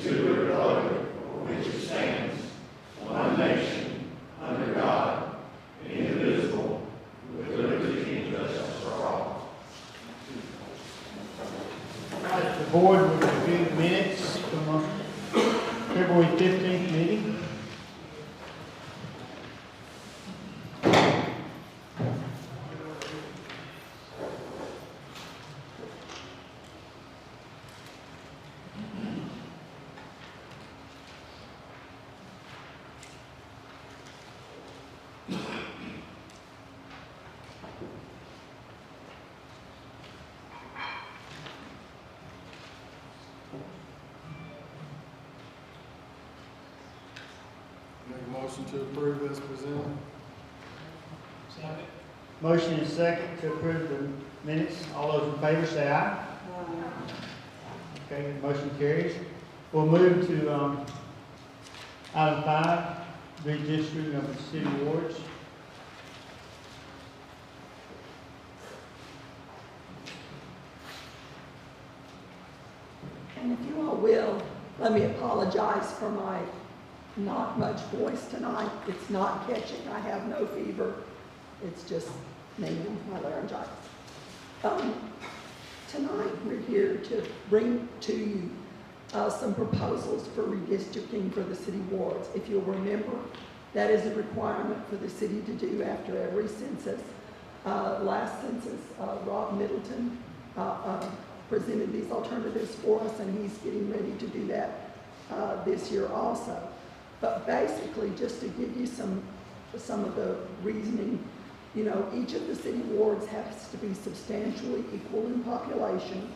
to the republic for which it stands, one nation, under God, indivisible, with liberty and justice for all. The board will review the minutes from February 15th meeting. Make a motion to approve as presented. Second. Motion is second to approve the minutes. All those in favor say aye. Okay, motion carries. We'll move to item 5, redistricting of the city wards. And if you all will, let me apologize for my not much voice tonight. It's not catching. I have no fever. It's just mainly my laryngitis. Tonight we're here to bring to you some proposals for redistricting for the city wards. If you'll remember, that is a requirement for the city to do after every census. Last census, Rob Middleton presented these alternatives for us, and he's getting ready to do that this year also. But basically, just to give you some of the reasoning, you know, each of the city wards has to be substantially equal in population.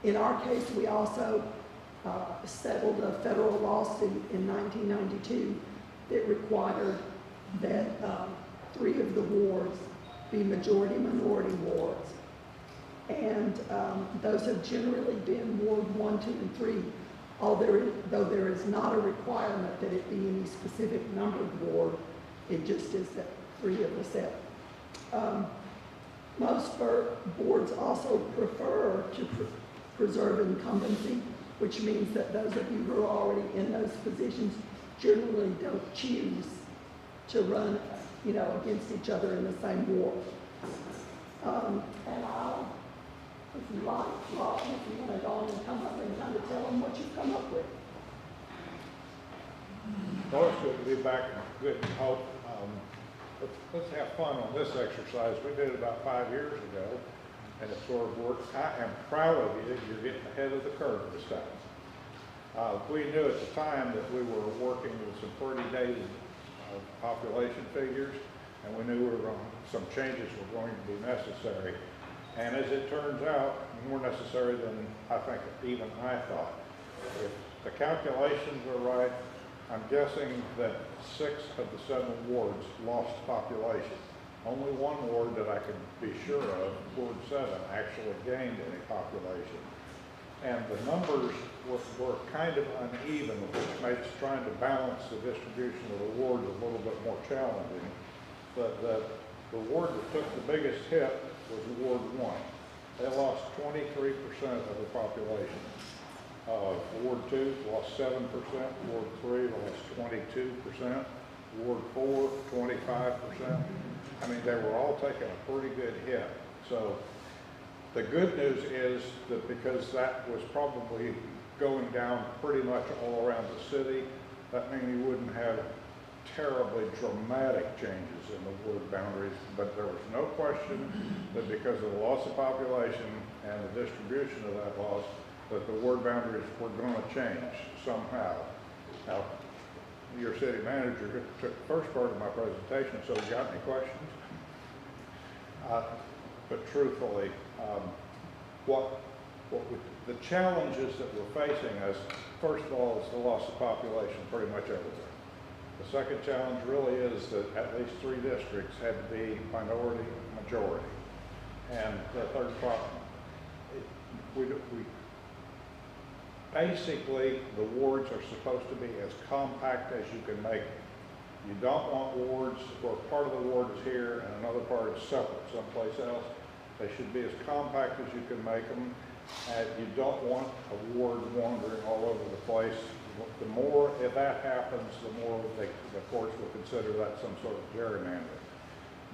In our case, we also settled a federal lawsuit in 1992 that required that 3 of the wards be majority-minority wards. And those have generally been Ward 1, 2, and 3, though there is not a requirement that it be any specific numbered ward. It just is that 3 of the 7. Most boards also prefer to preserve incumbency, which means that those of you who are already in those positions generally don't choose to run, you know, against each other in the same ward. And I'll, if you like, Rob, if you want to go on and come up and kind of tell them what you've come up with. Well, it's good to be back in good hope. Let's have fun on this exercise. We did it about 5 years ago, and it sort of worked. I am proud of you. You're getting ahead of the curve this time. We knew at the time that we were working with some pretty dated population figures, and we knew some changes were going to be necessary. And as it turns out, more necessary than I think even I thought. If the calculations are right, I'm guessing that 6 of the 7 wards lost population. Only 1 ward that I can be sure of, Ward 7, actually gained any population. And the numbers were kind of uneven, which makes trying to balance the distribution of the wards a little bit more challenging. But the ward that took the biggest hit was Ward 1. They lost 23% of the population. Ward 2 lost 7%, Ward 3 lost 22%, Ward 4, 25%. I mean, they were all taking a pretty good hit. So the good news is that because that was probably going down pretty much all around the city, that means you wouldn't have terribly dramatic changes in the ward boundaries, but there was no question that because of the loss of population and the distribution of that loss, that the ward boundaries were going to change somehow. Now, your city manager took the first part of my presentation, so you got any questions? But truthfully, the challenges that we're facing is, first of all, is the loss of population pretty much everywhere. The second challenge really is that at least 3 districts had to be minority majority. And the third problem, basically the wards are supposed to be as compact as you can make them. You don't want wards where part of the ward is here and another part is separate someplace else. They should be as compact as you can make them. And you don't want a ward wandering all over the place. The more, if that happens, the more the courts will consider that some sort of gerrymandering.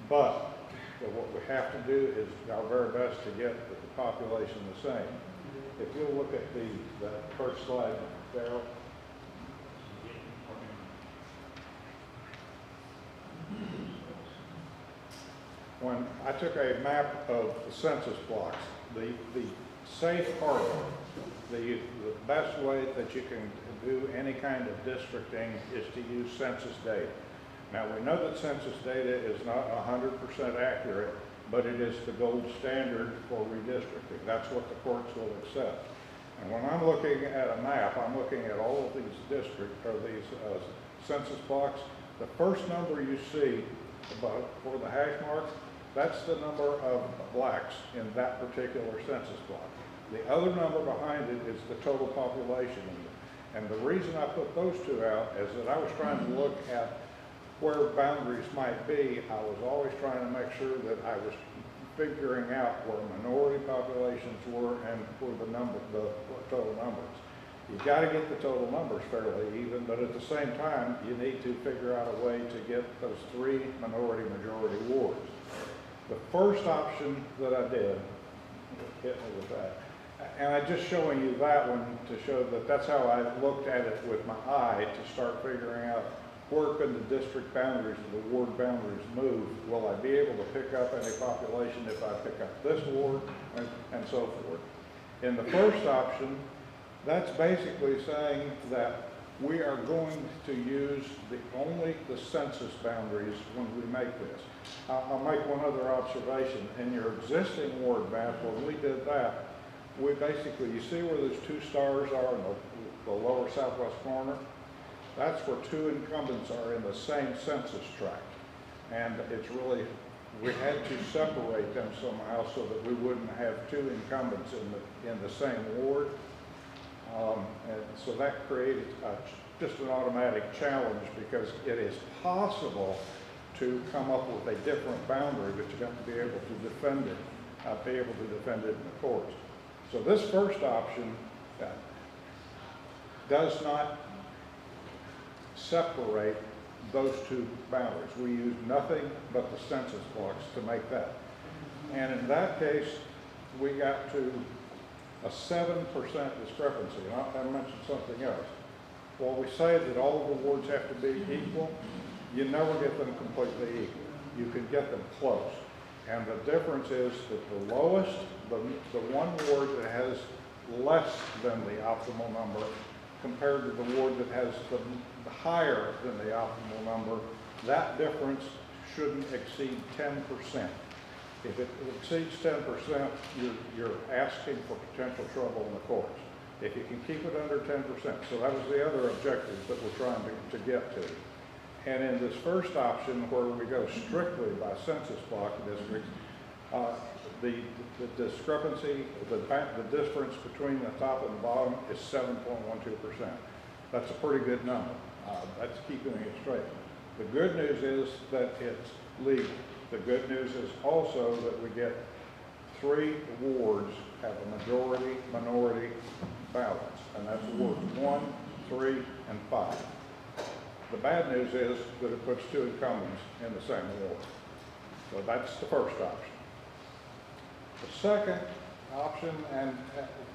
But what we have to do is our very best to get the population the same. If you look at the first slide, Darryl. When I took a map of the census blocks, the safe harbor, the best way that you can do any kind of districting is to use census data. Now, we know that census data is not 100% accurate, but it is the gold standard for redistricting. That's what the courts will accept. And when I'm looking at a map, I'm looking at all of these census blocks. The first number you see above for the hash mark, that's the number of blacks in that particular census block. The other number behind it is the total population. And the reason I put those two out is that I was trying to look at where boundaries might be. I was always trying to make sure that I was figuring out where minority populations were and where the total numbers. You've got to get the total numbers fairly even, but at the same time, you need to figure out a way to get those three minority-majority wards. The first option that I did, hit me with that, and I'm just showing you that one to show that that's how I looked at it with my eye to start figuring out where can the district boundaries or the ward boundaries move. Will I be able to pick up any population if I pick up this ward, and so forth. In the first option, that's basically saying that we are going to use only the census boundaries when we make this. I'll make one other observation. In your existing ward map, when we did that, we basically, you see where those two stars are in the lower southwest corner? That's where two incumbents are in the same census tract. And it's really, we had to separate them somehow so that we wouldn't have two incumbents in the same ward. And so that created just an automatic challenge because it is possible to come up with a different boundary, but you have to be able to defend it, in the courts. So this first option does not separate those two boundaries. We use nothing but the census blocks to make that. And in that case, we got to a 7% discrepancy. And I mentioned something else. Well, we say that all of the wards have to be equal. You never get them completely equal. You can get them close. And the difference is that the lowest, the one ward that has less than the optimal number compared to the ward that has the higher than the optimal number, that difference shouldn't exceed 10%. If it exceeds 10%, you're asking for potential trouble in the courts. If you can keep it under 10%, so that was the other objective that we're trying to get to. And in this first option, where we go strictly by census block districts, the discrepancy, the difference between the top and the bottom is 7.12%. That's a pretty good number. That's keeping it straight. The good news is that it's legal. The good news is also that we get 3 wards have a majority-minority balance, and that's wards 1, 3, and 5. The bad news is that it puts 2 incumbents in the same ward. So that's the first option. The second option, and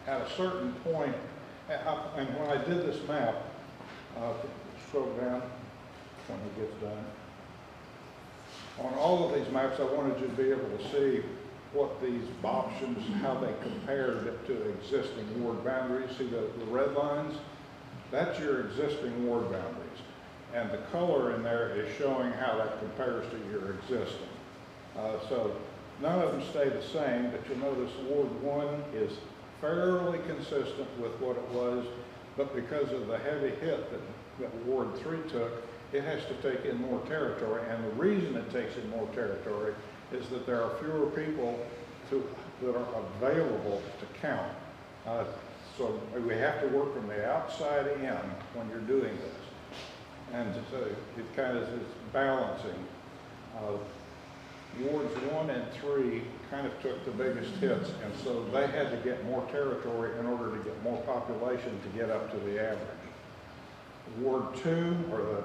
at a certain point, and when I did this map, scroll down when it gets done. On all of these maps, I wanted you to be able to see what these options, how they compared to existing ward boundaries. See the red lines? That's your existing ward boundaries. And the color in there is showing how that compares to your existing. So none of them stay the same, but you'll notice Ward 1 is fairly consistent with what it was, but because of the heavy hit that Ward 3 took, it has to take in more territory. And the reason it takes in more territory is that there are fewer people that are available to count. So we have to work from the outside in when you're doing this. And so it kind of is balancing. Wards 1 and 3 kind of took the biggest hits, and so they had to get more territory in order to get more population to get up to the average. Ward 2, or the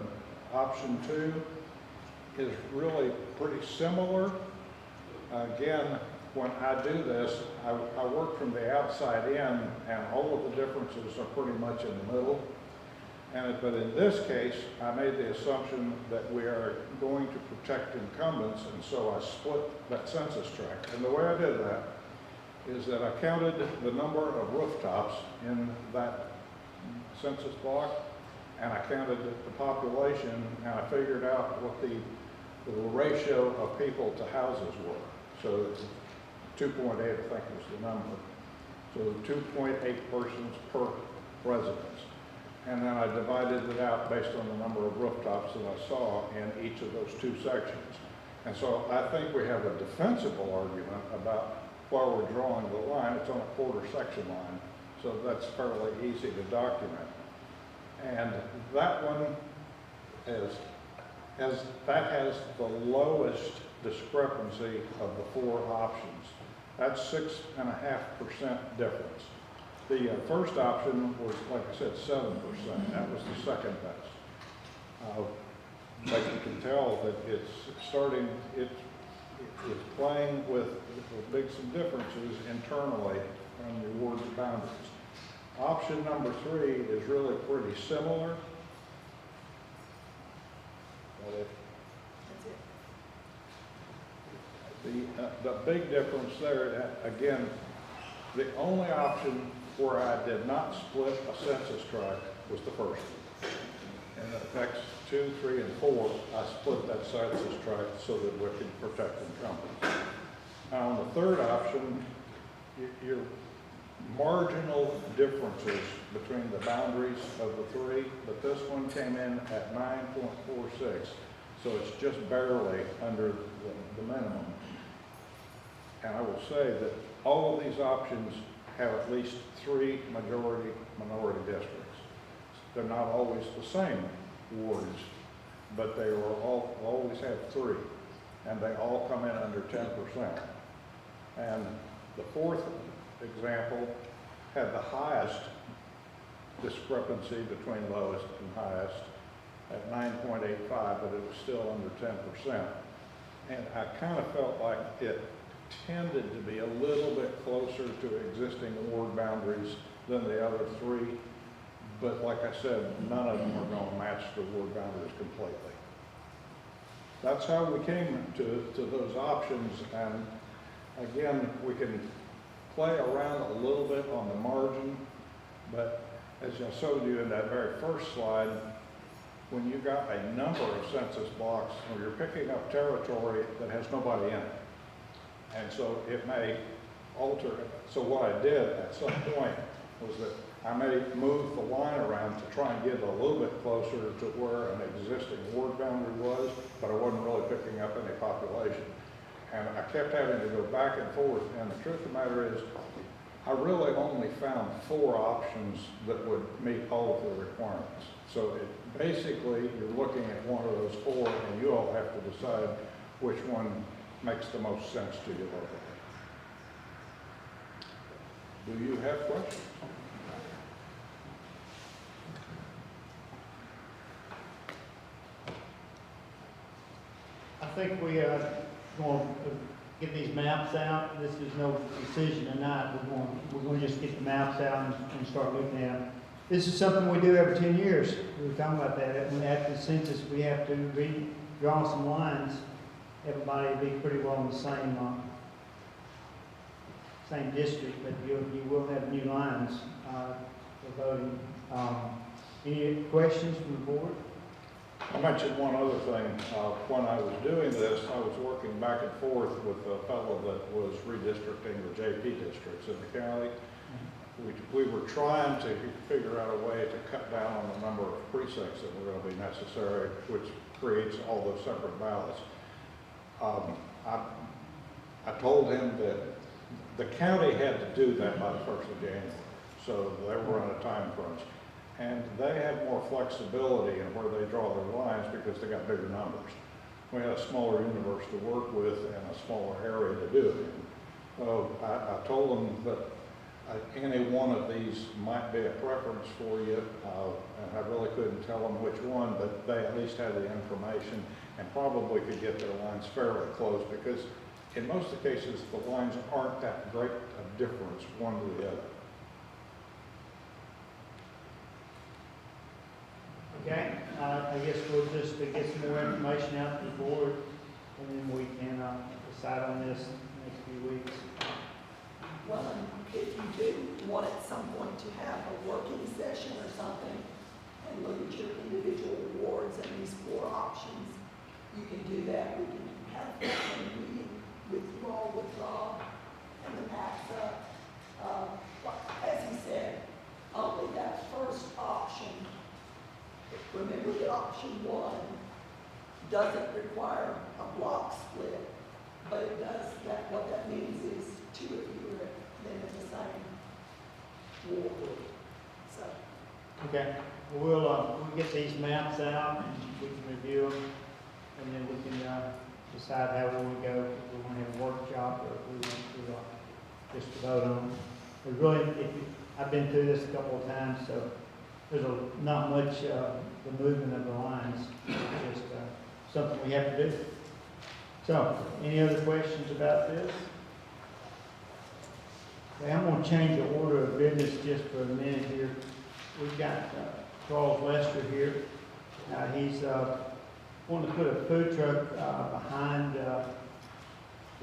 option 2, is really pretty similar. Again, when I do this, I work from the outside in, and all of the differences are pretty much in the middle. But in this case, I made the assumption that we are going to protect incumbents, and so I split that census tract. And the way I did that is that I counted the number of rooftops in that census block, and I counted the population, and I figured out what the ratio of people to houses were. So it's 2.8, I think was the number. So 2.8 persons per residence. And then I divided it out based on the number of rooftops that I saw in each of those two sections. And so I think we have a defensible argument about why we're drawing the line. It's on a quarter section line, so that's fairly easy to document. And that one has the lowest discrepancy of the four options. That's 6.5% difference. The first option was, like I said, 7%. That was the second best. But you can tell that it's playing with some differences internally from the ward boundaries. Option number 3 is really pretty similar. The big difference there, again, the only option where I did not split a census tract was the first one. And the next 2, 3, and 4, I split that census tract so that we could protect incumbents. Now, on the third option, your marginal differences between the boundaries of the 3, but this one came in at 9.46, so it's just barely under the minimum. And I will say that all of these options have at least 3 majority-minority districts. They're not always the same wards, but they always have 3, and they all come in under 10%. And the fourth example had the highest discrepancy between lowest and highest at 9.85, but it was still under 10%. And I kind of felt like it tended to be a little bit closer to existing ward boundaries than the other 3. But like I said, none of them are going to match the ward boundaries completely. That's how we came to those options. And again, we can play around a little bit on the margin, but as I showed you in that very first slide, when you got a number of census blocks, or you're picking up territory that has nobody in it. And so it may alter it. So what I did at some point was that I may move the line around to try and get a little bit closer to where an existing ward boundary was, but I wasn't really picking up any population. And I kept having to go back and forth, and the truth of the matter is, I really only found 4 options that would meet all of the requirements. So basically, you're looking at one of those 4, and you all have to decide which one makes the most sense to you locally. Do you have questions? I think we are going to get these maps out. This is no decision tonight. We're going to just get the maps out and start looking at them. This is something we do every 10 years. We were talking about that. When after the census, we have to redraw some lines. Everybody will be pretty well in the same district, but you will have new lines for voting. Any questions from the board? I mentioned one other thing. When I was doing this, I was working back and forth with a fellow that was redistricting the JP districts in the county. We were trying to figure out a way to cut down on the number of precincts that were going to be necessary, which creates all those separate ballots. I told him that the county had to do that by the 1st of January, so they were on a time crunch. And they have more flexibility in where they draw their lines because they got bigger numbers. we had a smaller universe to work with and a smaller area to do it in. So I told them that any one of these might be a preference for you, and I really couldn't tell them which one, but they at least had the information and probably could get their lines fairly close, because in most of the cases, the lines aren't that great a difference one to the other. Okay, I guess we'll just get some more information out to the board, and then we can decide on this next few weeks. Well, and if you do want at some point to have a working session or something, and look at your individual awards and these 4 options, you can do that. We can have a meeting with you all, with Rob and the PACSA. As he said, only that first option, remember that option 1 doesn't require a block split, but it does, what that means is 2 of you are then in the same ward. So, Okay, we'll get these maps out, and we can review them, and then we can decide how we want to go, if we want to have a workshop, or if we want to just vote on them. We really, I've been through this a couple of times, so there's not much the movement of the lines. It's just something we have to do. So, any other questions about this? Okay, I'm going to change the order of business just for a minute here. We've got Charles Lester here. He's wanting to put a food truck behind the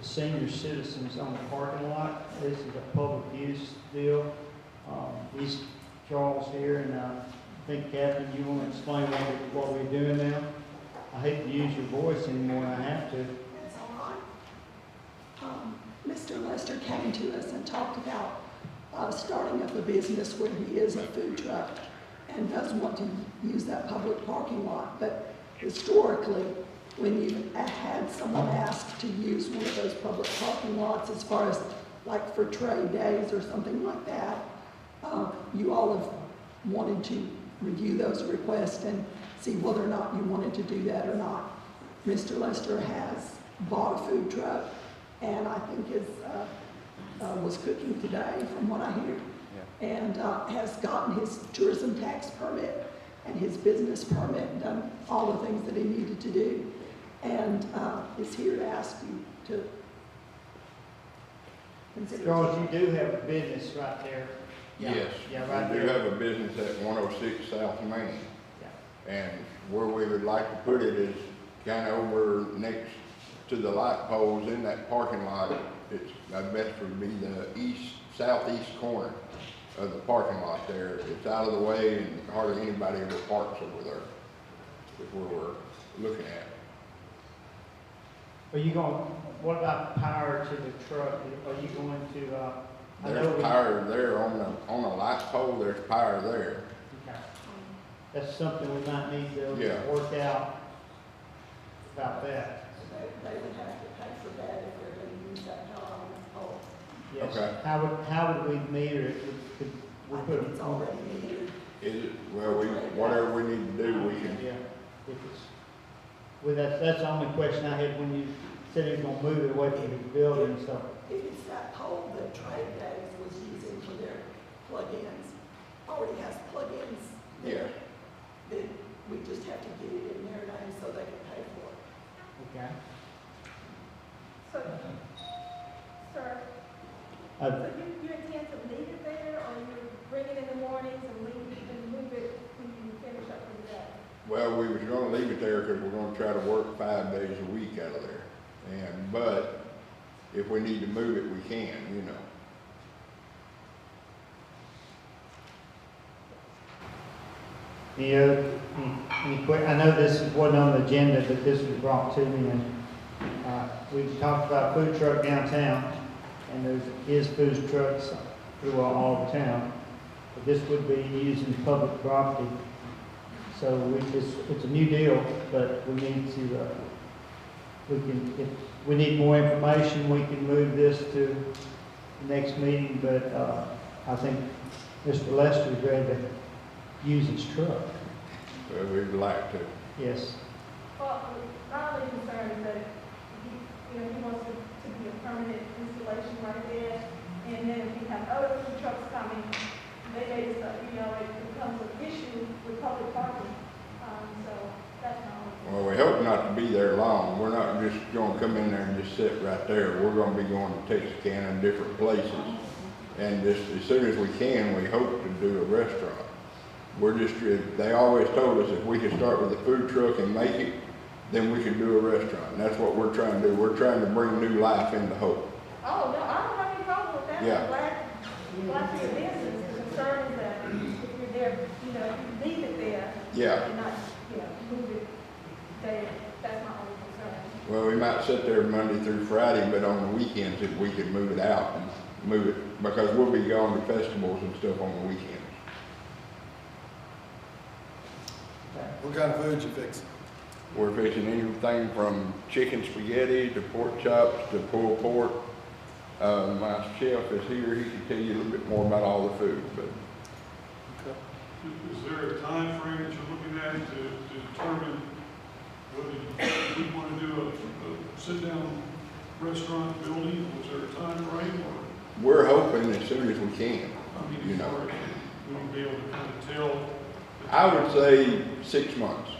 senior citizens on the parking lot. This is a public use deal. He's Charles here, and I think, Captain, you want to explain what we're doing now? I hate to use your voice anymore than I have to. that's all right. Mr. Lester came to us and talked about starting up a business where he is a food truck and does want to use that public parking lot. But historically, when you had someone ask to use one of those public parking lots, as far as like for trade days or something like that, you all have wanted to review those requests and see whether or not you wanted to do that or not. Mr. Lester has bought a food truck, and I think was cooking today, from what I hear, and has gotten his tourism tax permit and his business permit, and done all the things that he needed to do, and is here to ask you to consider. Charles, you do have a business right there. Yes, Yeah, right we do there. have a business at 106 South Main. Yeah. And where we would like to put it is kind of over next to the light poles in that parking lot. It's best for be the southeast corner of the parking lot there. It's out of the way, and hardly anybody ever parks over there. Is where we're looking at. Are you going, what about power to the truck? Are you going to, I know There's we- power there on the light pole. There's power there. Okay. That's something we might need to Yeah. work out about that. They would have to pay for that if they're going to use that power on the pole. Yes. Okay. How would we meter it? Could we I put think it's already metered. Is it, well, whatever we need to do, we can. Yeah. If it's, well, that's the only question I had when you said he was going to move it away from the building, so. If it's that pole that Trade Days was using for their plug-ins, already has plug-ins there, then we just have to get it in their name so they can pay for it. Okay. So, sir, Uh, so you intend to leave it there, or you bring it in the mornings and leave it and move it when you finish up for the day? Well, we was gonna leave it there because we're gonna try to work 5 days a week out of there. But if we need to move it, we can, you know. I know this wasn't on the agenda, but this was brought to me, and we talked about food truck downtown, and there's food trucks throughout all the town. But this would be using public property. So it's a new deal, but we need to, if we need more information, we can move this to the next meeting, but I think Mr. Lester is ready to use his truck. We'd like to. Yes. Well, my only concern is that he wants it to be a permanent installation right there. And then if you have other food trucks coming, they may, it becomes an issue with public parking. So that's my only. Well, we hope not to be there long. We're not just gonna come in there and just sit right there. We're gonna be going to Texarkana and different places. And just as soon as we can, we hope to do a restaurant. We're just, they always told us if we could start with a food truck and make it, then we could do a restaurant. And that's what we're trying to do. We're trying to bring new life into Hope. Oh, no, I don't have any problem with that. Yeah. I'm glad for your business. The concern is that if you're there, if you leave it there. Yeah. And not, move it there. That's my only concern. Well, we might sit there Monday through Friday, but on the weekends, if we could move it out and move it, because we'll be going to festivals and stuff on the weekends. What kind of food you fixing? We're fixing anything from chicken spaghetti to pork chops to pulled pork. My chef is here, he can tell you a little bit more about all the food, but Is there a time frame that you're looking at to determine whether we want to do a sit-down restaurant building? Was there a time frame or? we're hoping as soon as we can, I mean, you as know. far as we won't be able to kind of tell. I would say 6 months.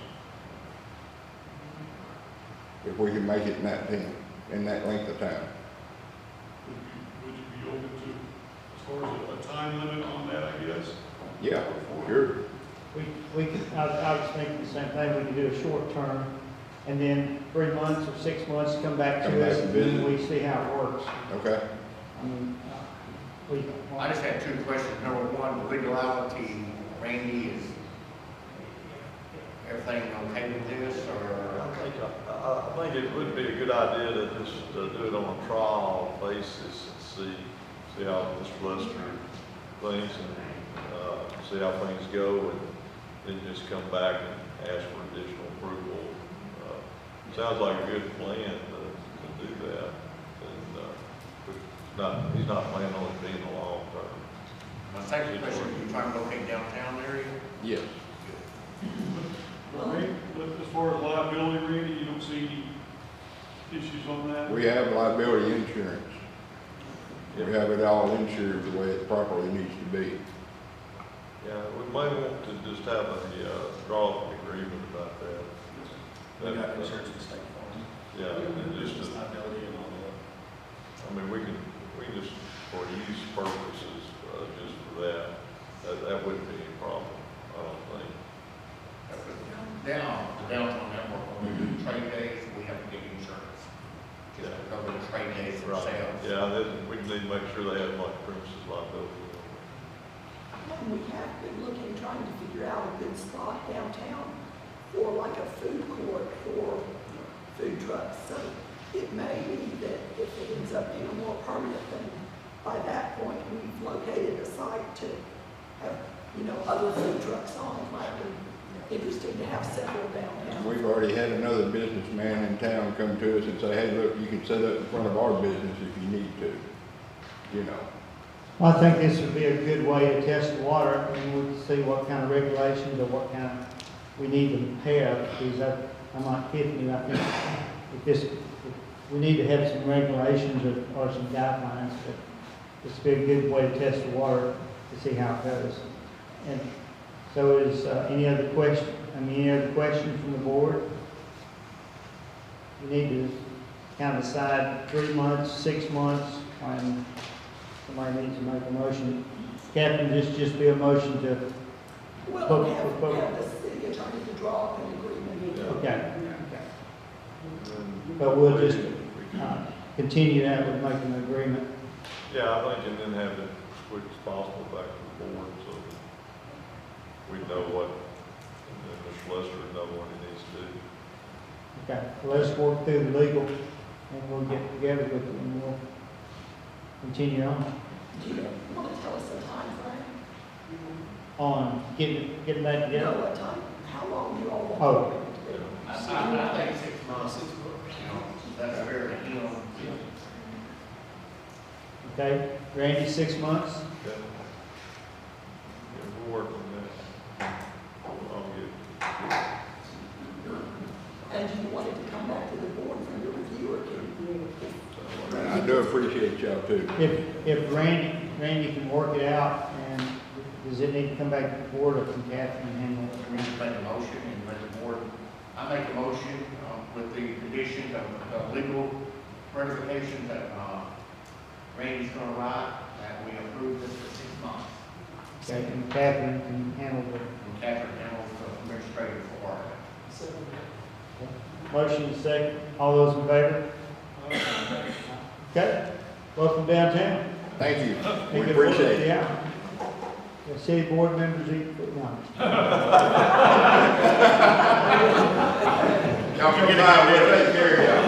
If we can make it in that length of time. Would you be open to, as far as a time limit on that, I guess? Yeah, sure. We could, I was thinking the same thing, we could do a short term, and then 3 months or 6 months, come back Come to back us, and and then visit. we see how it works. Okay. I mean, we. I just had 2 questions. Number one, legality. Randy, is everything okay with this, or? I think it would be a good idea to just do it on a trial basis and see how Mr. Lester thinks and see how things go, and then just come back and ask for additional approval. Sounds like a good plan to do that, and he's not planning on it being a long term. My second question, are you trying to locate downtown area? Yes. As far as liability, Randy, you don't see any issues on that? We have liability insurance. We have it all insured the way it properly needs to be. Yeah, we might want to just have a draw agreement about that. We got insurance in state farm. Yeah, and just to, Liability and all that. I mean, we can just, for use purposes, just for that wouldn't be a problem, I don't think. Down, the downtown network, when we do trade days, we have to get insurance. Just to cover the trade days themselves. Yeah, we need to make sure they have like premises liability. And we have been looking, trying to figure out a good spot downtown for like a food court for food trucks. So it may be that if it ends up being a more permanent thing, by that point, we've located a site to have, other food trucks on. It might be interesting to have several downtown. We've already had another businessman in town come to us and say, hey, look, you can set up in front of our business if you need to, Well, I think this would be a good way to test the water, and we'll see what kind of regulations or what kind of, we need to have, because I'm not kidding you, I think if we need to have some regulations or some guidelines, but this would be a good way to test the water to see how it goes. And so is, any other questions from the board? You need to kind of decide 3 months, 6 months, and somebody needs to make a motion. Captain, just be a motion to, Well, have the city attorney to draw up an agreement. okay. But we'll just continue that with making an agreement. Yeah, I think, and then have it as quick as possible back to the board, so that we know what, and then Mr. Lester would know what he needs to do. Okay, well, let's work through the legal, and we'll get together with it, and we'll continue on. Do you want to tell us a time frame? On getting that You know together. what time, how long you all want? Oh. I think 6 months, that's fair to him. Okay, Randy, 6 months? Okay? Yeah, we'll work on that. I'll get. And I do appreciate y'all too. If Randy can work it out, and does it need to come back to the board, or can Catherine handle it? We need to make a motion and let the board, I make a motion with the condition of legal verification that Randy's gonna write, that we approve this for 6 months. Okay, and Catherine can handle it. And Catherine handles the administrative part. Motion is second. All those in favor? Okay, welcome downtown. Thank you. We Make it appreciate it. Yeah. The city board members eat, no. Y'all come by, we'll take care of y'all.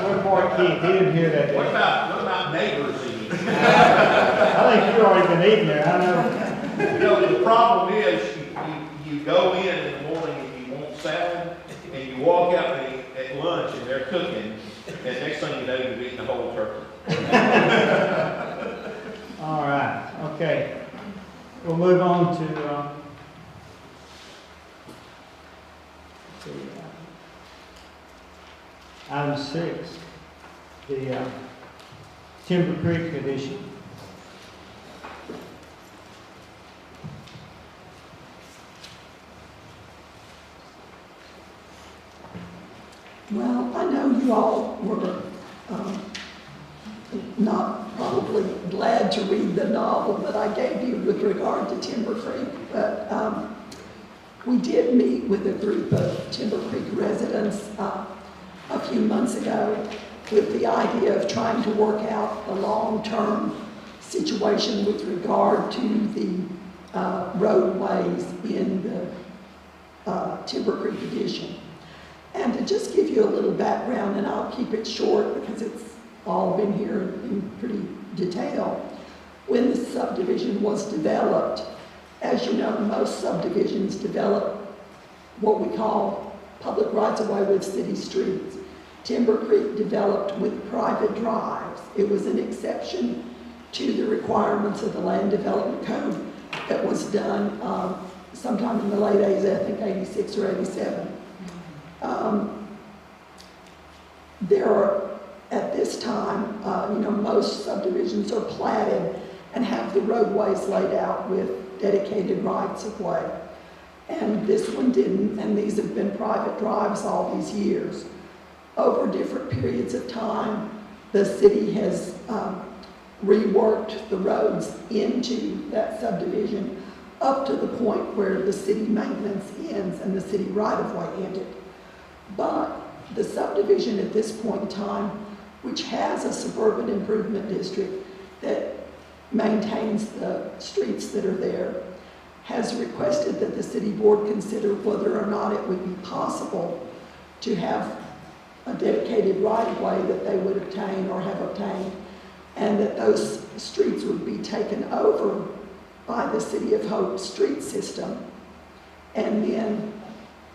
We're Mark Keith, he didn't hear that. What about neighbors eating? I think you've already been eating there, I know. You know, the problem is, you go in the morning and you want salad, and you walk out at lunch and they're cooking, and next thing you know, you've eaten the whole turkey. All right, okay. We'll move on to, item 6, the Timber Creek addition. Well, I know you all were not probably glad to read the novel that I gave you with regard to Timber Creek, but we did meet with a group of Timber Creek residents a few months ago with the idea of trying to work out the long-term situation with regard to the roadways in the Timber Creek addition. And to just give you a little background, and I'll keep it short because it's all been here in pretty detail. When the subdivision was developed, as you know, most subdivisions develop what we call public rights-of-way with city streets. Timber Creek developed with private drives. It was an exception to the requirements of the Land Development Code that was done sometime in the late 80s, I think 86 or 87. There are, at this time, most subdivisions are platted and have the roadways laid out with dedicated rights of way. And this one didn't, and these have been private drives all these years. Over different periods of time, the city has reworked the roads into that subdivision up to the point where the city maintenance ends and the city right-of-way ended. But the subdivision at this point in time, which has a suburban improvement district that maintains the streets that are there, has requested that the city board consider whether or not it would be possible to have a dedicated right-of-way that they would obtain or have obtained, and that those streets would be taken over by the City of Hope street system, and then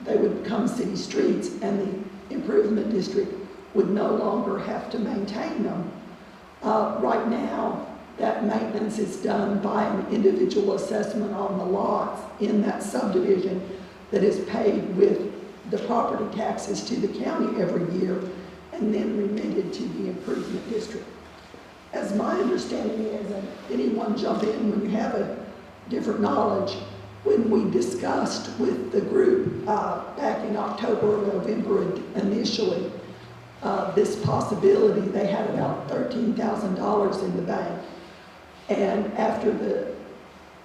they would become city streets, and the improvement district would no longer have to maintain them. Right now, that maintenance is done by an individual assessment on the lots in that subdivision that is paid with the property taxes to the county every year and then remitted to the improvement district. As my understanding is, and anyone jump in when you have a different knowledge, when we discussed with the group back in October or November initially, this possibility, they had about $13,000 in the bank. And after the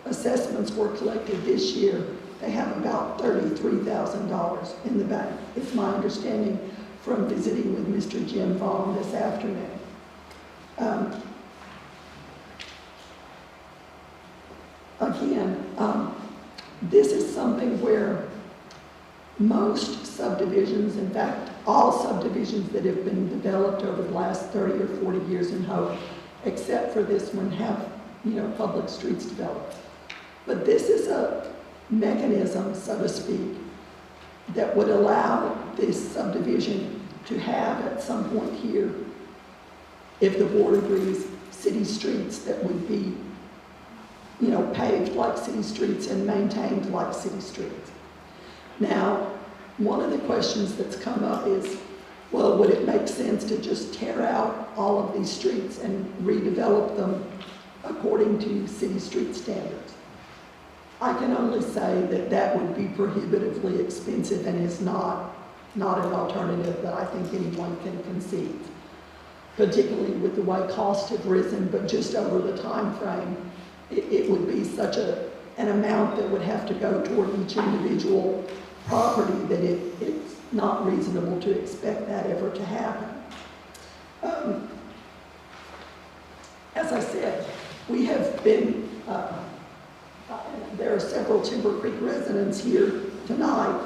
assessments were collected this year, they have about $33,000 in the bank. It's my understanding from visiting with Mr. Jim Vaughn this afternoon. This is something where most subdivisions, in fact, all subdivisions that have been developed over the last 30 or 40 years in Hope, except for this one, have, public streets developed. But this is a mechanism, so to speak, that would allow this subdivision to have at some point here, if the board agrees, city streets that would be, paved like city streets and maintained like city streets. Now, one of the questions that's come up is, well, would it make sense to just tear out all of these streets and redevelop them according to city street standards? I can only say that that would be prohibitively expensive and is not an alternative that I think anyone can conceive, particularly with the way costs have risen, but just over the time frame, it would be such an amount that would have to go toward each individual property that it's not reasonable to expect that ever to happen. As I said, we have been, there are several Timber Creek residents here tonight,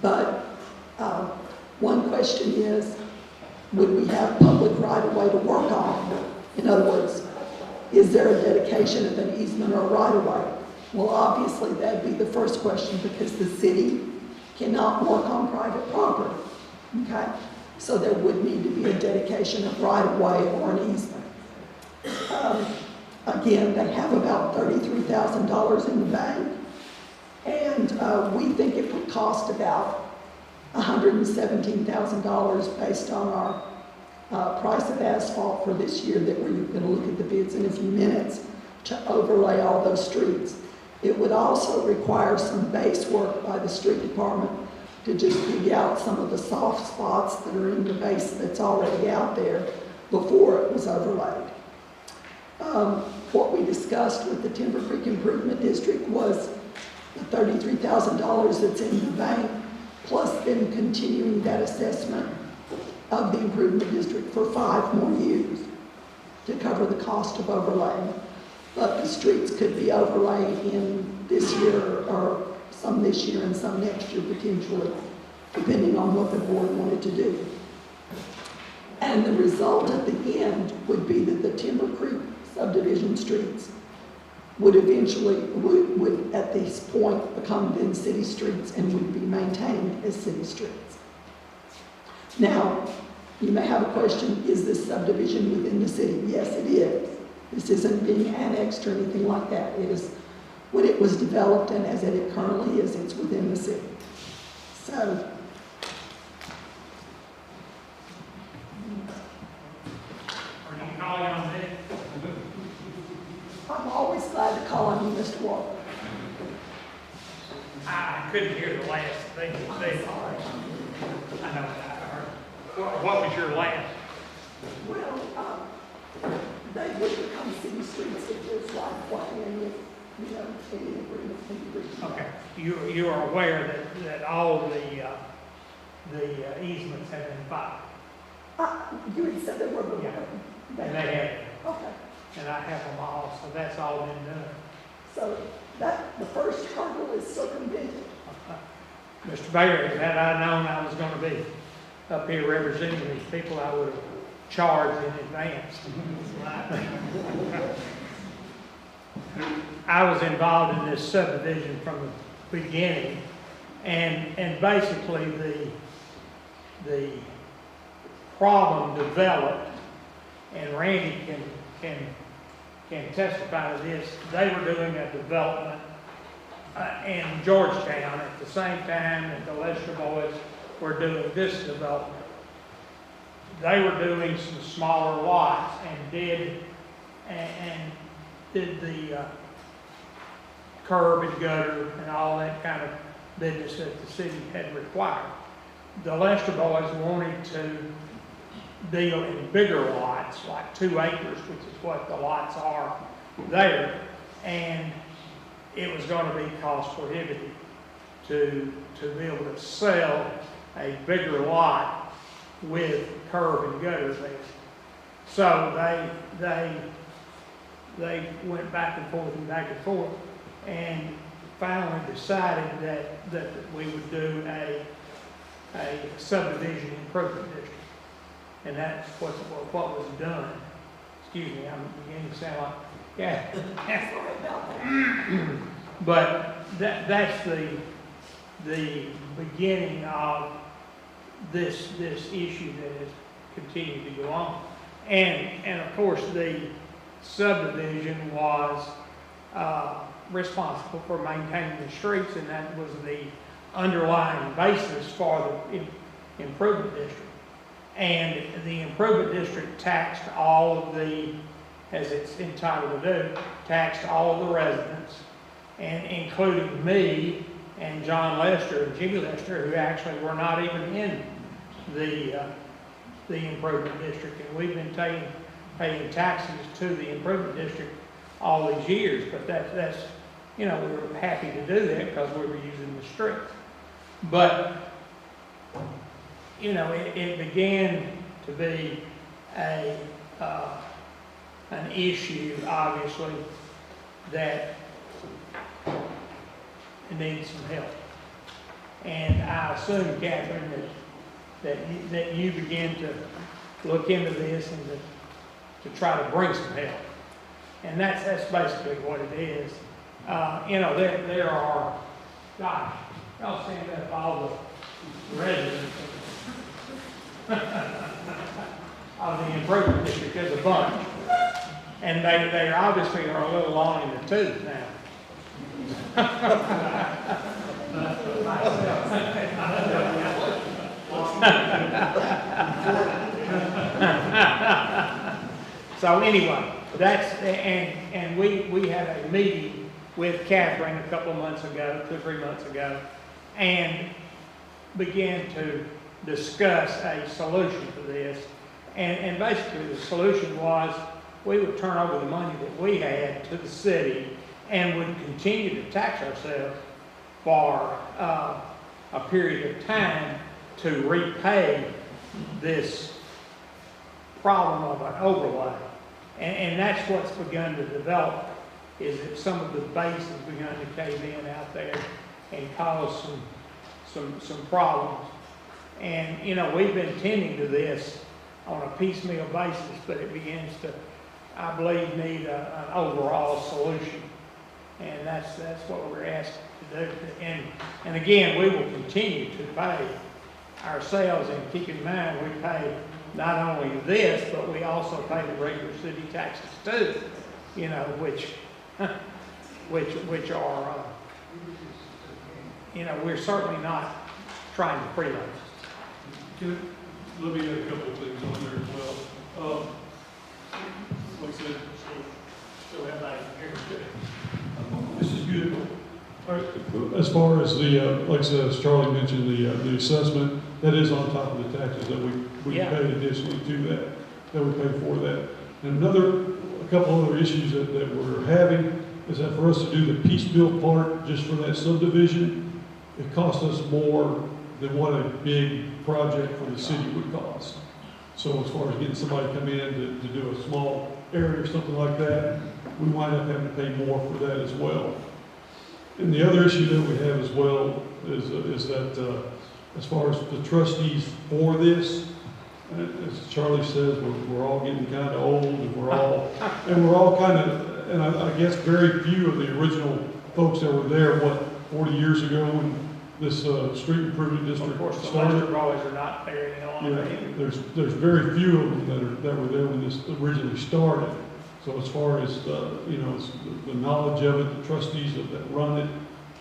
but one question is, would we have public right-of-way to work on? In other words, is there a dedication of an easement or right-of-way? Well, obviously, that'd be the first question because the city cannot work on private property, okay? So there would need to be a dedication of right-of-way or an easement. Again, they have about $33,000 in the bank, and we think it would cost about $117,000 based on our price of asphalt for this year that we're going to look at the bids in a few minutes to overlay all those streets. It would also require some base work by the street department to just dig out some of the soft spots that are in the base that's already out there before it was overlaid. What we discussed with the Timber Creek Improvement District was the $33,000 that's in the bank, plus then continuing that assessment of the improvement district for 5 more years to cover the cost of overlaying. But the streets could be overlaid in this year, or some this year and some next year potentially, depending on what the board wanted to do. And the result at the end would be that the Timber Creek subdivision streets would eventually, would at this point become then city streets and would be maintained as city streets. Now, you may have a question, is this subdivision within the city? Yes, it is. This isn't being annexed or anything like that. It is, when it was developed and as it currently is, it's within the city. So, Are you calling on me? I'm always glad to call on you, Mr. Walker. I couldn't hear the last thing you said. I know that I heard. What was your last? Well, they would become city streets if there's right way and if, you know, any agreement can be reached. Okay, you are aware that all the easements have been filed? You had said there were, Yeah. And they have, okay. and I have them all, so that's all been done. So that, the first hurdle is circumvented. Mr. Barry, had I known I was going to be up here representing these people, I would have charged in advance. I was involved in this subdivision from the beginning, and basically the problem developed, and Randy can testify to this. They were doing a development in Georgetown at the same time that the Lester boys were doing this development. They were doing some smaller lots and did the curb and gutter and all that kind of business that the city had required. The Lester boys wanted to deal in bigger lots, like 2 acres, which is what the lots are there, and it was going to be cost prohibitive to be able to sell a bigger lot with curb and gutter there. So they went back and forth, and finally decided that we would do a subdivision improvement district. And that's what was done. Excuse me, I'm beginning to sound like, yeah. Sorry about that. But that's the beginning of this issue that has continued to go on. And of course, the subdivision was responsible for maintaining the streets, and that was the underlying basis for the improvement district. And the improvement district taxed all of the, as it's entitled to do, taxed all of the residents, and including me and John Lester and Jimmy Lester, who actually were not even in the improvement district. And we've been paying taxes to the improvement district all these years, but that's, you know, we were happy to do that because we were using the streets. But, you know, it began to be an issue, obviously, that needs some help. And I assume, Catherine, that you begin to look into this and to try to bring some help. And that's basically what it is. You know, there are, gosh, y'all stand up all the residents of the improvement district. There's a bunch. And they obviously are a little long in the tooth now. So anyway, that's, and we had a meeting with Catherine a couple of months ago, 2 or 3 months ago, and began to discuss a solution to this. And basically the solution was we would turn over the money that we had to the city and would continue to tax ourselves for a period of time to repay this problem of an overlay. And that's what's begun to develop, is that some of the base has begun to cave in out there and cause some problems. And, you know, we've been tending to this on a piecemeal basis, but it begins to, I believe, need an overall solution. And that's what we're asked to do. And again, we will continue to pay ourselves, and keep in mind, we pay not only this, but we also pay the regular city taxes too, you know, which are, you know, we're certainly not trying to freelance. Let me add a couple of things on there as well. Like I said, so have I here. This is good. All right. As far as the, like I said, as Charlie mentioned, the assessment, that is on top of the taxes that we Yeah. pay additionally to that we pay for that. And a couple other issues that we're having is that for us to do the piece built part just for that subdivision, it costs us more than what a big project for the city would cost. So as far as getting somebody to come in to do a small area or something like that, we wind up having to pay more for that as well. And the other issue that we have as well is that as far as the trustees for this, as Charlie says, we're all getting kind of old, and we're all kind of, and I guess very few of the original folks that were there, 40 years ago when this street improvement district Of course, the started. Lester boys are not there any longer. Yeah, there's very few of them that were there when this originally started. So as far as you know, the knowledge of it, the trustees that run it,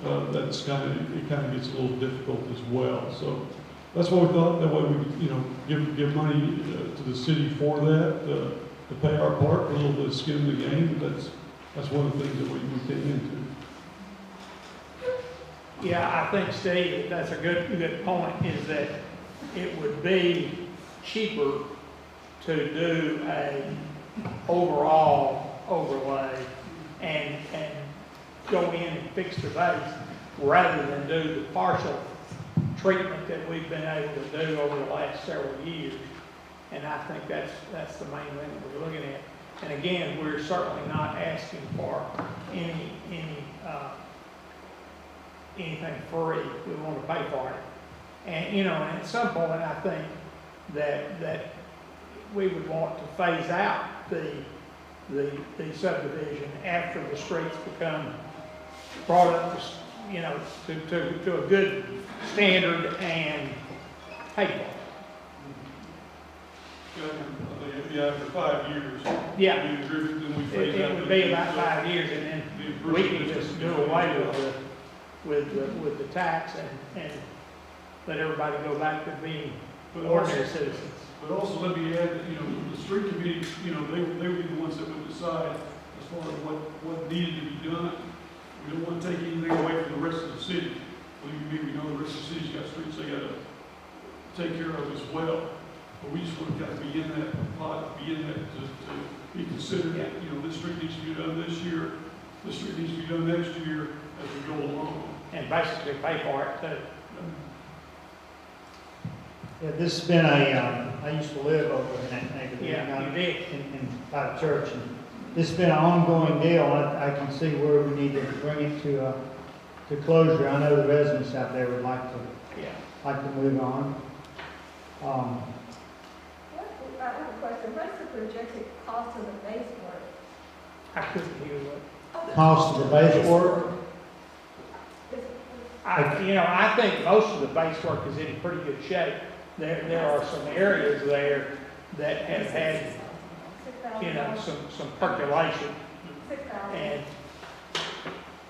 it kind of gets a little difficult as well. So that's what we thought. That way we give money to the city for that to pay our part, for a little bit of skin in the game. But that's one of the things that we get into. Yeah, I think, Steve, that's a good point, is that it would be cheaper to do a overall overlay and go in and fix the base rather than do the partial treatment that we've been able to do over the last several years. And I think that's the main thing that we're looking at. And again, we're certainly not asking for anything free. We want to pay for it. And, you know, and at some point, I think that we would want to phase out the subdivision after the streets become brought up to, you know, to a good standard and paid for. Yeah, after 5 years. Yeah. We agree, then we phase out. It would be about 5 years, and then we can just do away with the tax and let everybody go back to being ordinary citizens. But also let me add that, you know, the street committees, you know, they would be the ones that would decide as far as what needed to be done. We don't want to take anything away from the rest of the city. Believe me, we know the rest of the city's got streets they gotta take care of as well. But we just want to kind of be in that pot, be in that to be considered that, you know, this street needs to be done this year, this street needs to be done next year as we go along. And basically pay for it too. Yeah, this has been I used to live over in that neighborhood. Yeah, you did. By the church, and this has been an ongoing deal. I can see where we need to bring it to closure. I know the residents out there would like to move on. I have a question. What's the projected cost of the base work? I couldn't hear what. Cost of the base work? I think most of the base work is in pretty good shape. There are some areas there that have had, you know, some percolation.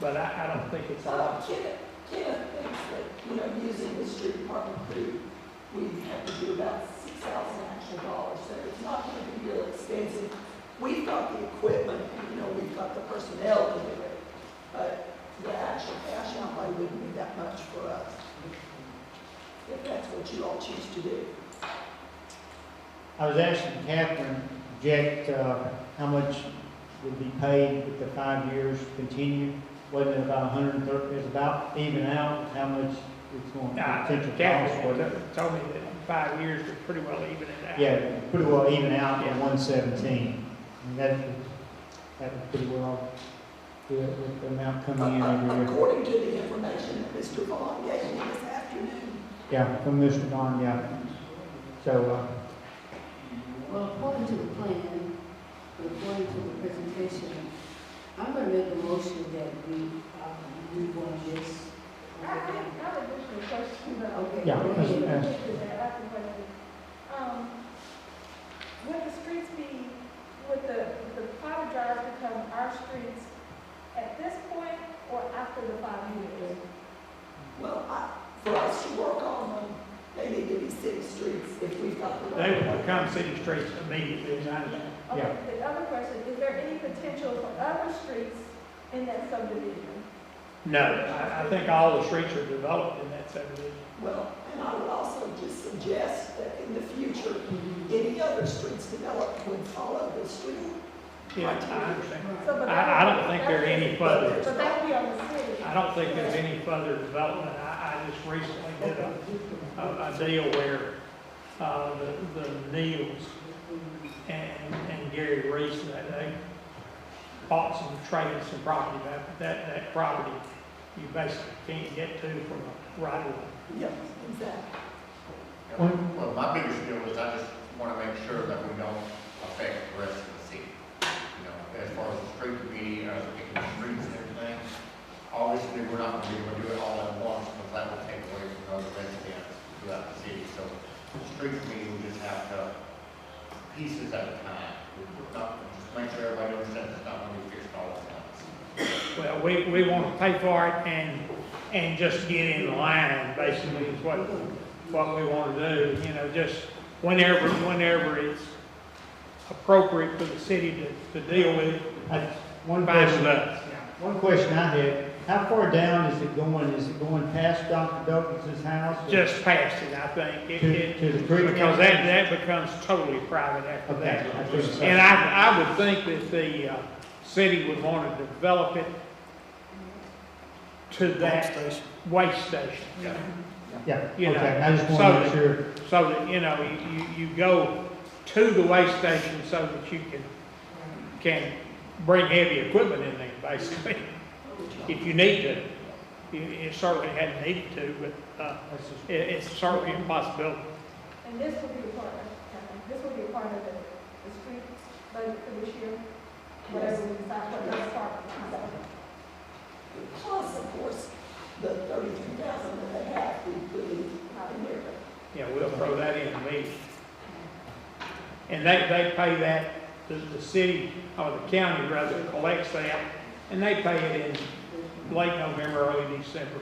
But I don't think it's a lot. Kenneth thinks that, you know, using the street department crew, we have to do about $6,000 actual, so it's not going to be real expensive. We've got the equipment, and, you know, we've got the personnel to do it, but the actual cash outlay wouldn't be that much for us, if that's what you all choose to do. I was asking Catherine, project how much would be paid with the 5 years continue. Wasn't it about 130? It's about even out how much it's going to potential cost. Catherine told me that in 5 years would pretty well even it out. Yeah, pretty well even out at 117. And that would pretty well do it with the amount coming in every year. According to the information that Mr. Vaughn gave me this afternoon. Yeah, from Mr. Vaughn, yeah. So, Well, according to the plan, according to the presentation, I'm going to make a motion that we move on this. I have a different question. Okay. yeah. go ahead. Would the streets be, would the private drives become our streets at this point or after the 5 years? Well, for us to work on them, they need to be city streets if we've got the They right. would become city streets immediately, not that. Okay, the other question, is there any potential for other streets in that subdivision? No, I think all the streets are developed in that subdivision. Well, and I would also just suggest that in the future, any other streets developed would follow the street. Yeah, I understand. So, but I don't think there are any further. But that would be on the city. I don't think there's any further development. I just recently did a deal where the Neils and Gary Reese, they bought some, traded some property back. That property you basically can't get to from a right of way. Yep, exactly. Well, my biggest deal is I just want to make sure that we don't affect the rest of the city. You know, as far as the street committee, picking the streets and everything, obviously we're not going to be able to do it all at once because that will take away from other residents throughout the city. So the street committee will just have to, pieces at a time. Not, just make sure everybody understands it's not going to be fixed all at once. Well, we want to pay for it and just get in line, basically, is what we want to do. You know, just whenever it's appropriate for the city to deal with, one fine question, with us. one question I had, how far down is it going? Is it going past Dr. Douglas's house? or Just past it, I think. To the creek? Because that becomes totally private after Okay, that. I think so. And I would think that the city would want to develop it to that waste station. Yeah, You know, okay, I just so want to make that- sure. So that, you know, you go to the waste station so that you can bring heavy equipment in there, basically, if you need to. You certainly hadn't needed to, but it's certainly a possibility. And this will be a part of the street budget for this year? Whatever we decide, what that's part of. Plus, of course, the 33,000 that they have, we put in there. Yeah, we'll throw that in immediately. And they pay that, the city, or the county rather, collects that, and they pay it in late November, early December.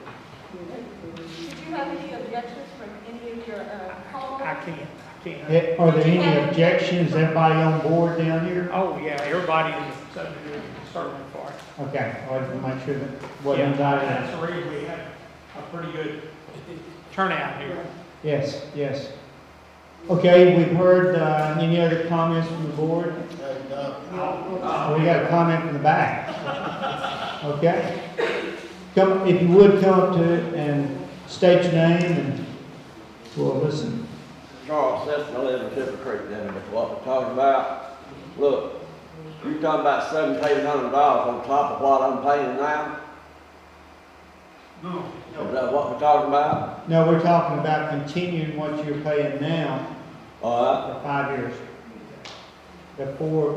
Did you have any objections from any of your homeowners? I can't $1,500. Are there any objections? Everybody on board down here? Oh, yeah, everybody in the subdivision is certainly for it. Okay, I want to make sure that what Yeah, anybody. that's the reason we had a pretty good turnout here. Yes, yes. Okay, we've heard, any other comments from the board? Oh, we got a comment from the back. Okay. Come, if you would come up to it and state your name and we'll listen. Charles Sesson, I live in Timber Creek, then, but what we're talking about, look, you're talking about $1,700 on top of what I'm paying now? No. Is that what we're talking about? No, we're talking about continuing what you're paying now All right, for 5 years. The four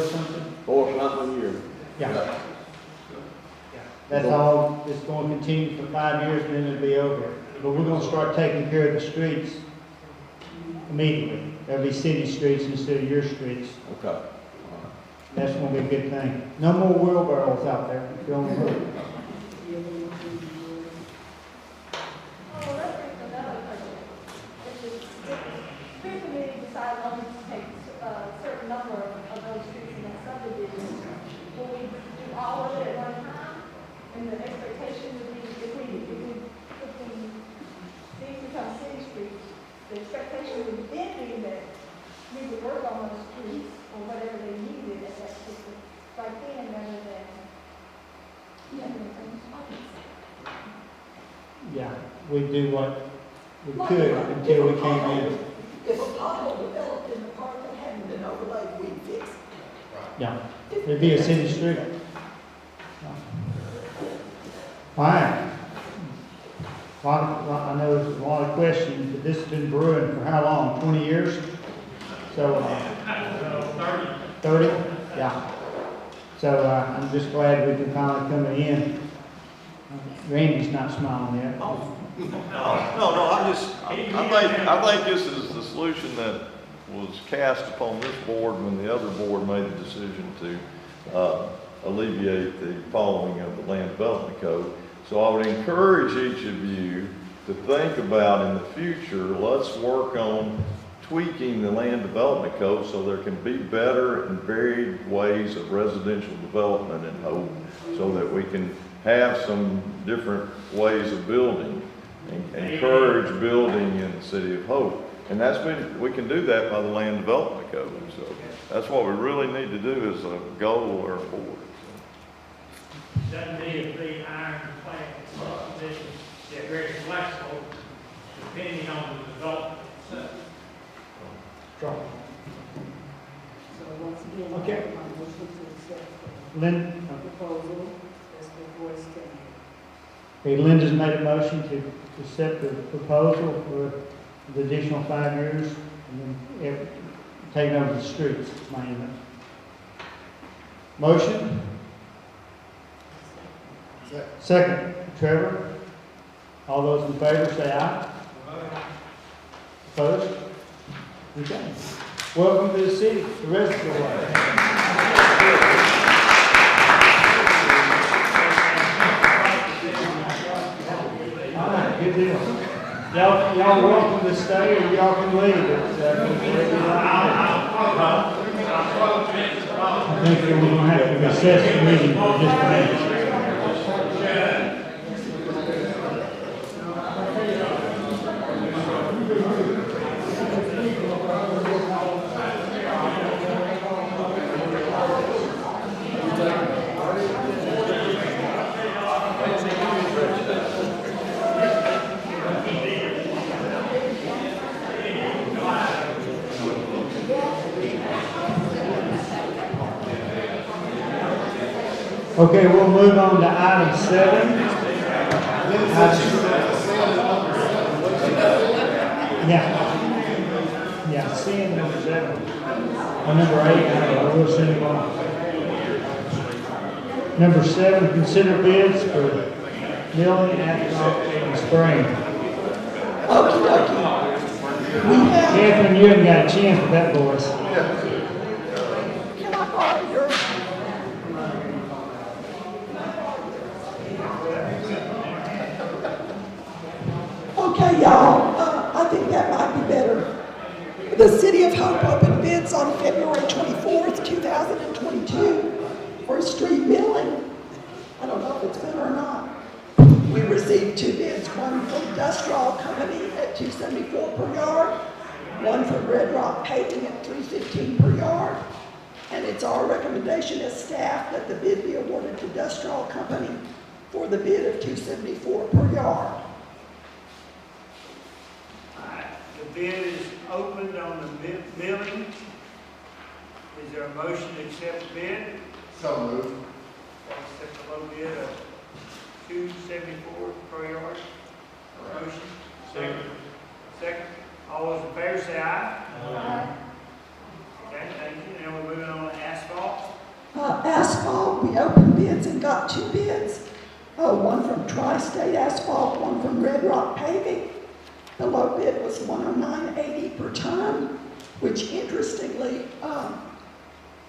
something? or something a year. Yeah. That's all, it's going to continue for 5 years and then it'll be over. But we're going to start taking care of the streets immediately. There'll be city streets instead of your streets. Okay. That's going to be a good thing. No more wheelbarrows out there. If you're on the road. Oh, let's bring another question. If the street committee decides only to take a certain number of those streets in that subdivision, will we do all of it at one time? And the expectation would be, if these become city streets, the expectation would then be that we would work on those streets or whatever they needed at that particular, right then, rather than. Yeah, we do what we could until we came in. If a pothole developed in the park that hadn't been overlaid, we'd fix it. Yeah, it'd be a city street. All right. I know there's a lot of questions, but this has been brewing for how long? 20 years? So, 30? Yeah. So, I'm just glad we can finally come in. Randy's not smiling yet. No, I think this is the solution that was cast upon this board when the other board made the decision to alleviate the following of the land development code. So I would encourage each of you to think about in the future, let's work on tweaking the land development code so there can be better and varied ways of residential development in Hope, so that we can have some different ways of building and encourage building in the city of Hope. And we can do that by the land development code. So that's what we really need to do as a goal or a board. Doesn't need to be iron clad position, they're very flexible, depending on the development itself. So once again, Okay. my motion to accept Lynn, the proposal as before stated. okay, Linda's made a motion to accept the proposal for the additional 5 years and then taking over the streets, mainly. Motion? Second. Trevor? All those in favor say aye. Opposed? Okay. Welcome to the city, the rest of the way. All right, good deal. Y'all welcome to stay or y'all can leave. I think we're going to have to recess the meeting for just a minute. Okay, we'll move on to item 7. Yeah, seeing number 7. Or number 8, I don't know, we'll send it on. Number 7, consider bids for milling, asphalt, and spraying. Catherine, you haven't got a chance with that voice. Can I borrow yours? Okay, y'all, I think that might be better. The City of Hope opened bids on February 24th, 2022 for street milling. I don't know if it's been or not. We received 2 bids, one from Industrial Company at $274 per yard, one from Red Rock Paving at $315 per yard. And it's our recommendation as staff that the bid be awarded to Industrial Company for the bid of $274 per yard. The bid is opened on the milling. Is there a motion to accept the bid? So moved. Accept the low bid of $274 per yard. Motion. Second. All those in favor say aye. Aye. Okay, thank you. Now we're moving on to asphalt. Asphalt, we opened bids and got 2 bids. One from Tri-State Asphalt, one from Red Rock Paving. The low bid was $109.80 per ton, which interestingly,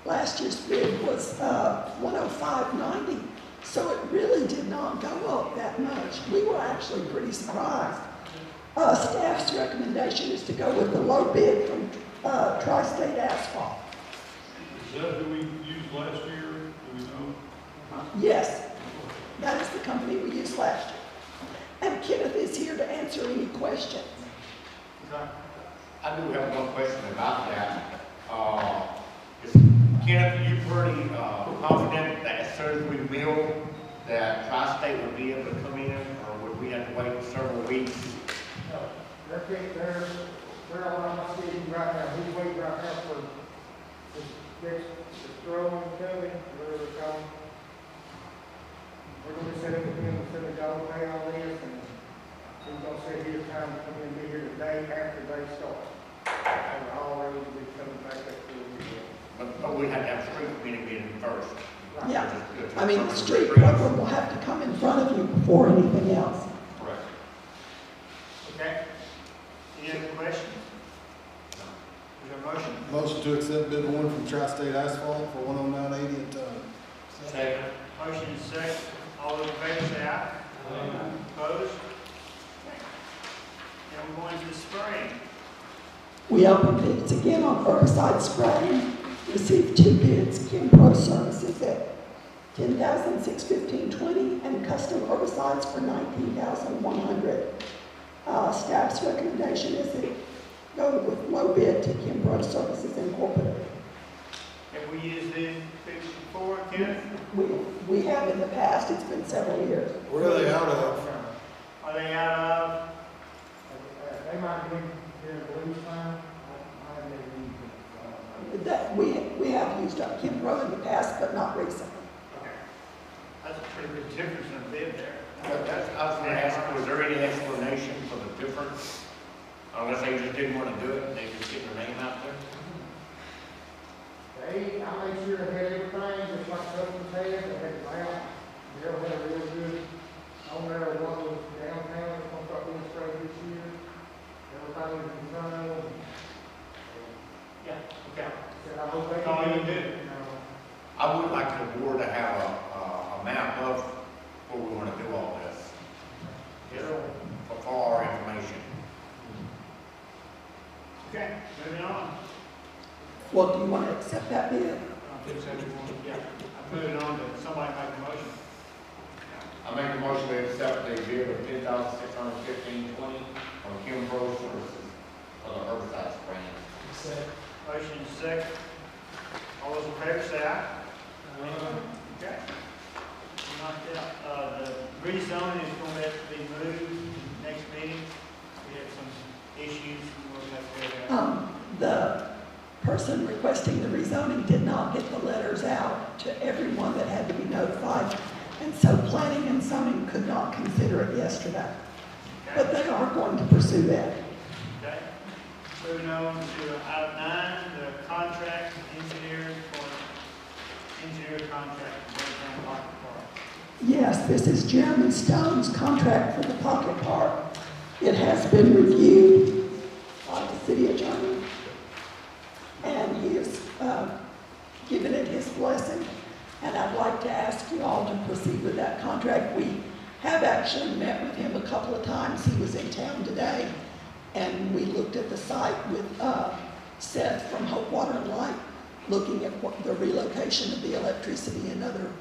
last year's bid was $105.90. So it really did not go up that much. We were actually pretty surprised. Staff's recommendation is to go with the low bid from Tri-State Asphalt. Is that who we used last year? Do we know? Yes, that is the company we used last year. And Kenneth is here to answer any questions. I do have one question about that. Kenneth, are you pretty confident that as soon as we build, that Tri-State would be able to come in, or would we have to wait several weeks? They're all on my city right now. He's waiting right now for the next throwing coming, whatever they're called. We're gonna set up with him, set a goal, pay all this, and he's gonna set his time to come in and be here the day after they start. And all roads will be coming back up to the weekend. But we have to have street meeting first. Yeah, I mean, the street program will have to come in front of you before anything else. Correct. Okay. Any other questions? Is there a motion? Motion to accept bid 1 from Tri-State Asphalt for $109.80 a ton. Second. Motion is second. All those in favor say aye. Opposed? Now we're going to the spraying. We opened bids again on herbicide spraying, received 2 bids, Pro Services at $10,615.20 and custom herbicides for $19,100. Staff's recommendation is to go with low bid to Pro Services Incorporated. Have we used these before, Kenneth? We have in the past, it's been several years. Where are they out of? Are they out of? They might be here in Blue's time. I haven't never used it. That we have used up Pro in the past, but not recently. Okay. That's a pretty big difference in the bid there. I was going to ask, was there any explanation for the difference? Unless they just didn't want to do it, and they just get their name out there? I made sure they had everything, just like customers had, they had the map. They'll have a real good, on there, what was downtown, it's gonna start being sprayed this year. Everything is in front of them. Yeah, okay. Said, I hope they That's all you can do. do. I would like the board to have a map of where we want to do all this. Just for our information. Okay, moving on. Well, do you want to accept that bid? Yeah, I'm moving on to somebody make a motion. I make a motion to accept the bid of $10,615.20 from Pro Services for the herbicide spraying. Motion is second. All those in favor say aye. Okay. Knocked out. The rezoning is going to have to be moved next meeting. We have some issues we're going to have to go down. The person requesting the rezoning did not get the letters out to everyone that had to be notified, and so planning and zoning could not consider it yesterday. But they are going to pursue that. Okay. Moving on to item 9, the contract engineer contract for Downtown Pocket Park. Yes, this is Jeremy Stone's contract for the Pocket Park. It has been reviewed by the city attorney, and he has given it his blessing. And I'd like to ask you all to proceed with that contract. We have actually met with him a couple of times. He was in town today, and we looked at the site with Seth from Hope Water and Light, looking at what the relocation of the electricity and other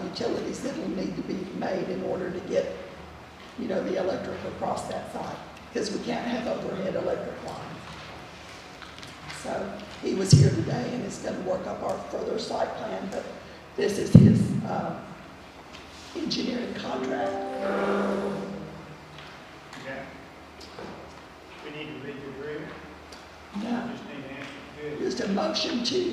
utilities that will need to be made in order to get, the electric across that site, because we can't have overhead electric lines. So he was here today and is going to work up our further site plan, but this is his engineering contract. Okay. We need to read the agreement. No, Just need to answer. Good. just a motion to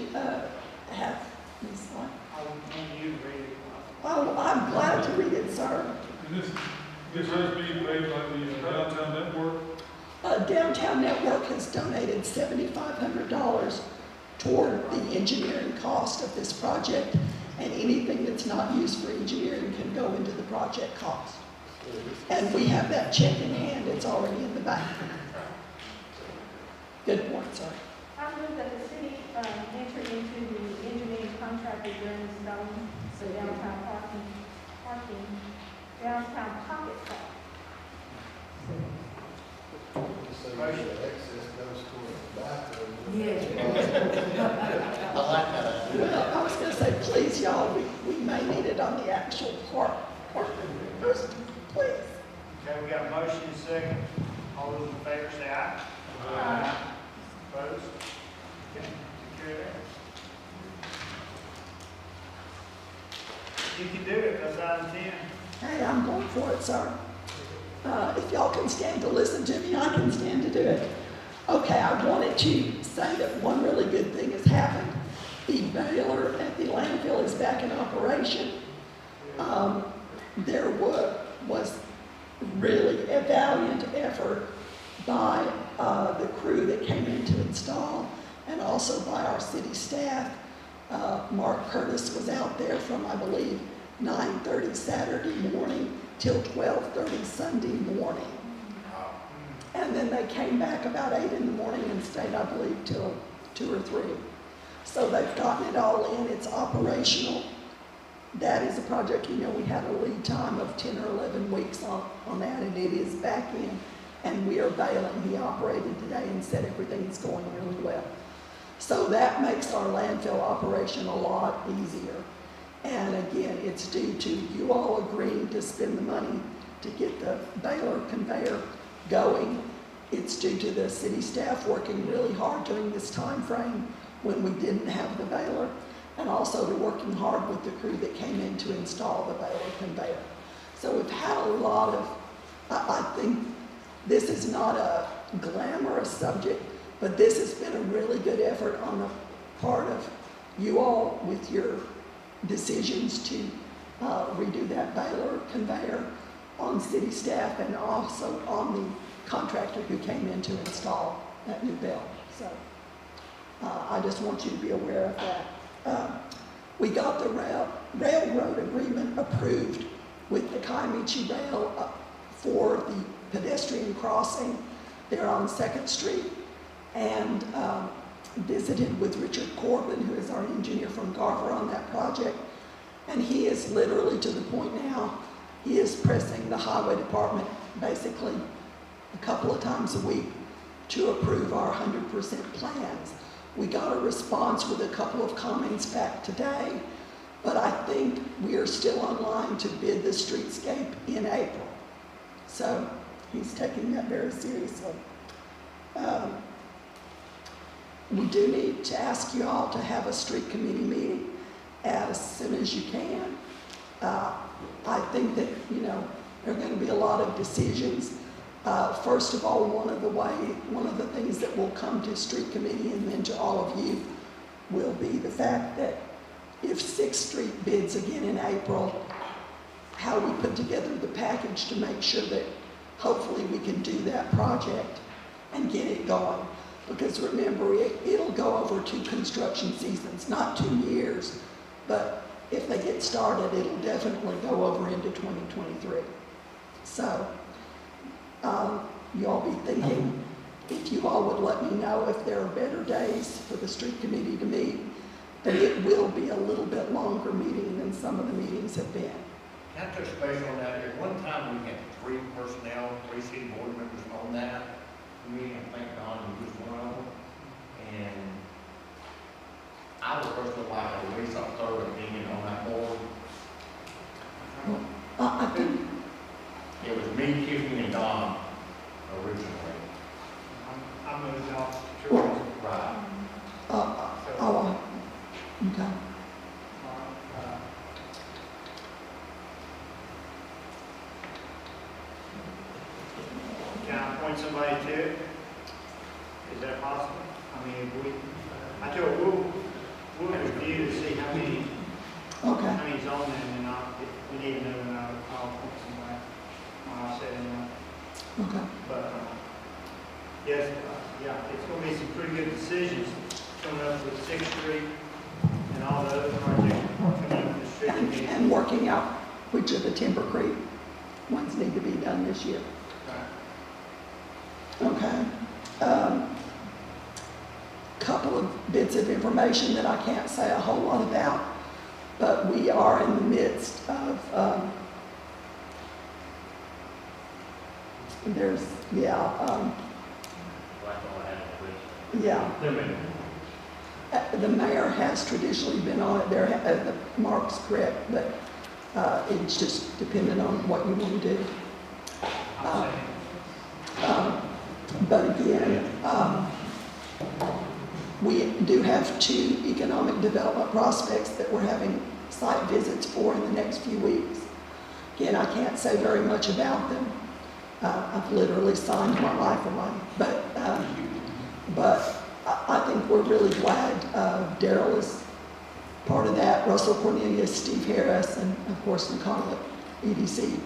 have this one. I want you to read it. Oh, I'm glad to read it, sir. And this is being paid by the downtown network. Downtown Network has donated $7,500 toward the engineering cost of this project, and anything that's not used for engineering can go into the project cost. And we have that check in hand, it's already in the bank. Good point, sir. I move that the city enter into the engineering contract with Burns Stone for downtown downtown pocket park. Motion. Access goes toward the bathroom. Yeah. I like that. Well, I was gonna say, please, y'all, we may need it on the actual part first, please. Okay, we got a motion and a second. All those in favor say aye. Aye. Opposed? Okay, take care of that. You can do it, that's item 10. Hey, I'm going for it, sir. If y'all can stand to listen to me, I can stand to do it. Okay, I wanted to say that one really good thing has happened. The baler at the landfill is back in operation. There was really a valiant effort by the crew that came in to install, and also by our city staff. Mark Curtis was out there from, I believe, 9:30 Saturday morning till 12:30 Sunday morning. And then they came back about 8 in the morning and stayed, I believe, till 2 or 3. So they've gotten it all in, it's operational. That is a project, we had a lead time of 10 or 11 weeks on that, and it is back in. And we are bailing. He operated today and said everything's going really well. So that makes our landfill operation a lot easier. And again, it's due to you all agreeing to spend the money to get the baler conveyor going. It's due to the city staff working really hard during this time frame when we didn't have the baler, and also to working hard with the crew that came in to install the baler conveyor. So we've had a lot of, I think this is not a glamorous subject, but this has been a really good effort on the part of you all with your decisions to redo that baler conveyor, on city staff, and also on the contractor who came in to install that new belt. So I just want you to be aware of that. We got the railroad agreement approved with the Kiamichi Rail for the pedestrian crossing there on 2nd Street, and visited with Richard Corbin, who is our engineer from Garver, on that project. And he is literally to the point now, he is pressing the highway department basically a couple of times a week to approve our 100% plans. We got a response with a couple of comments back today, but I think we are still on line to bid the streetscape in April. So he's taking that very seriously. We do need to ask you all to have a street committee meeting as soon as you can. I think that, there are going to be a lot of decisions. First of all, one of the things that will come to street committee and then to all of you will be the fact that if 6th Street bids again in April, how we put together the package to make sure that hopefully we can do that project and get it going. Because remember, it'll go over 2 construction seasons, not 2 years, but if they get started, it'll definitely go over into 2023. So, you all be thinking, if you all would let me know if there are better days for the street committee to meet, then it will be a little bit longer meeting than some of the meetings have been. Can I touch base on that? At one time, we had 3 personnel, 3 city board members on that meeting. I think Don was one of them. me, Tiffany, and Don originally. I moved off tourism. Right. Oh, okay. Can I appoint somebody to it? Is that possible? I mean, I tell you, we'll review to see how many, Okay. how many's on there, and then if we need to know, then I'll appoint somebody. I'll set it up. Okay. But, yes, yeah, it's gonna be some pretty good decisions coming up with Sixth Street and all the other projects coming up with the street. And working out which of the Timber Creek ones need to be done this year. Okay. Couple of bits of information that I can't say a whole lot about, but we are in the midst of, the mayor has traditionally been on it. The Mark's correct, but it's just dependent on what you want to do. But again, we do have 2 economic development prospects that we're having site visits for in the next few weeks. Again, I can't say very much about them. I've literally signed my life away, but I think we're really glad Daryl is part of that. Russell Cornelius, Steve Harris, and of course McConnell at EDC,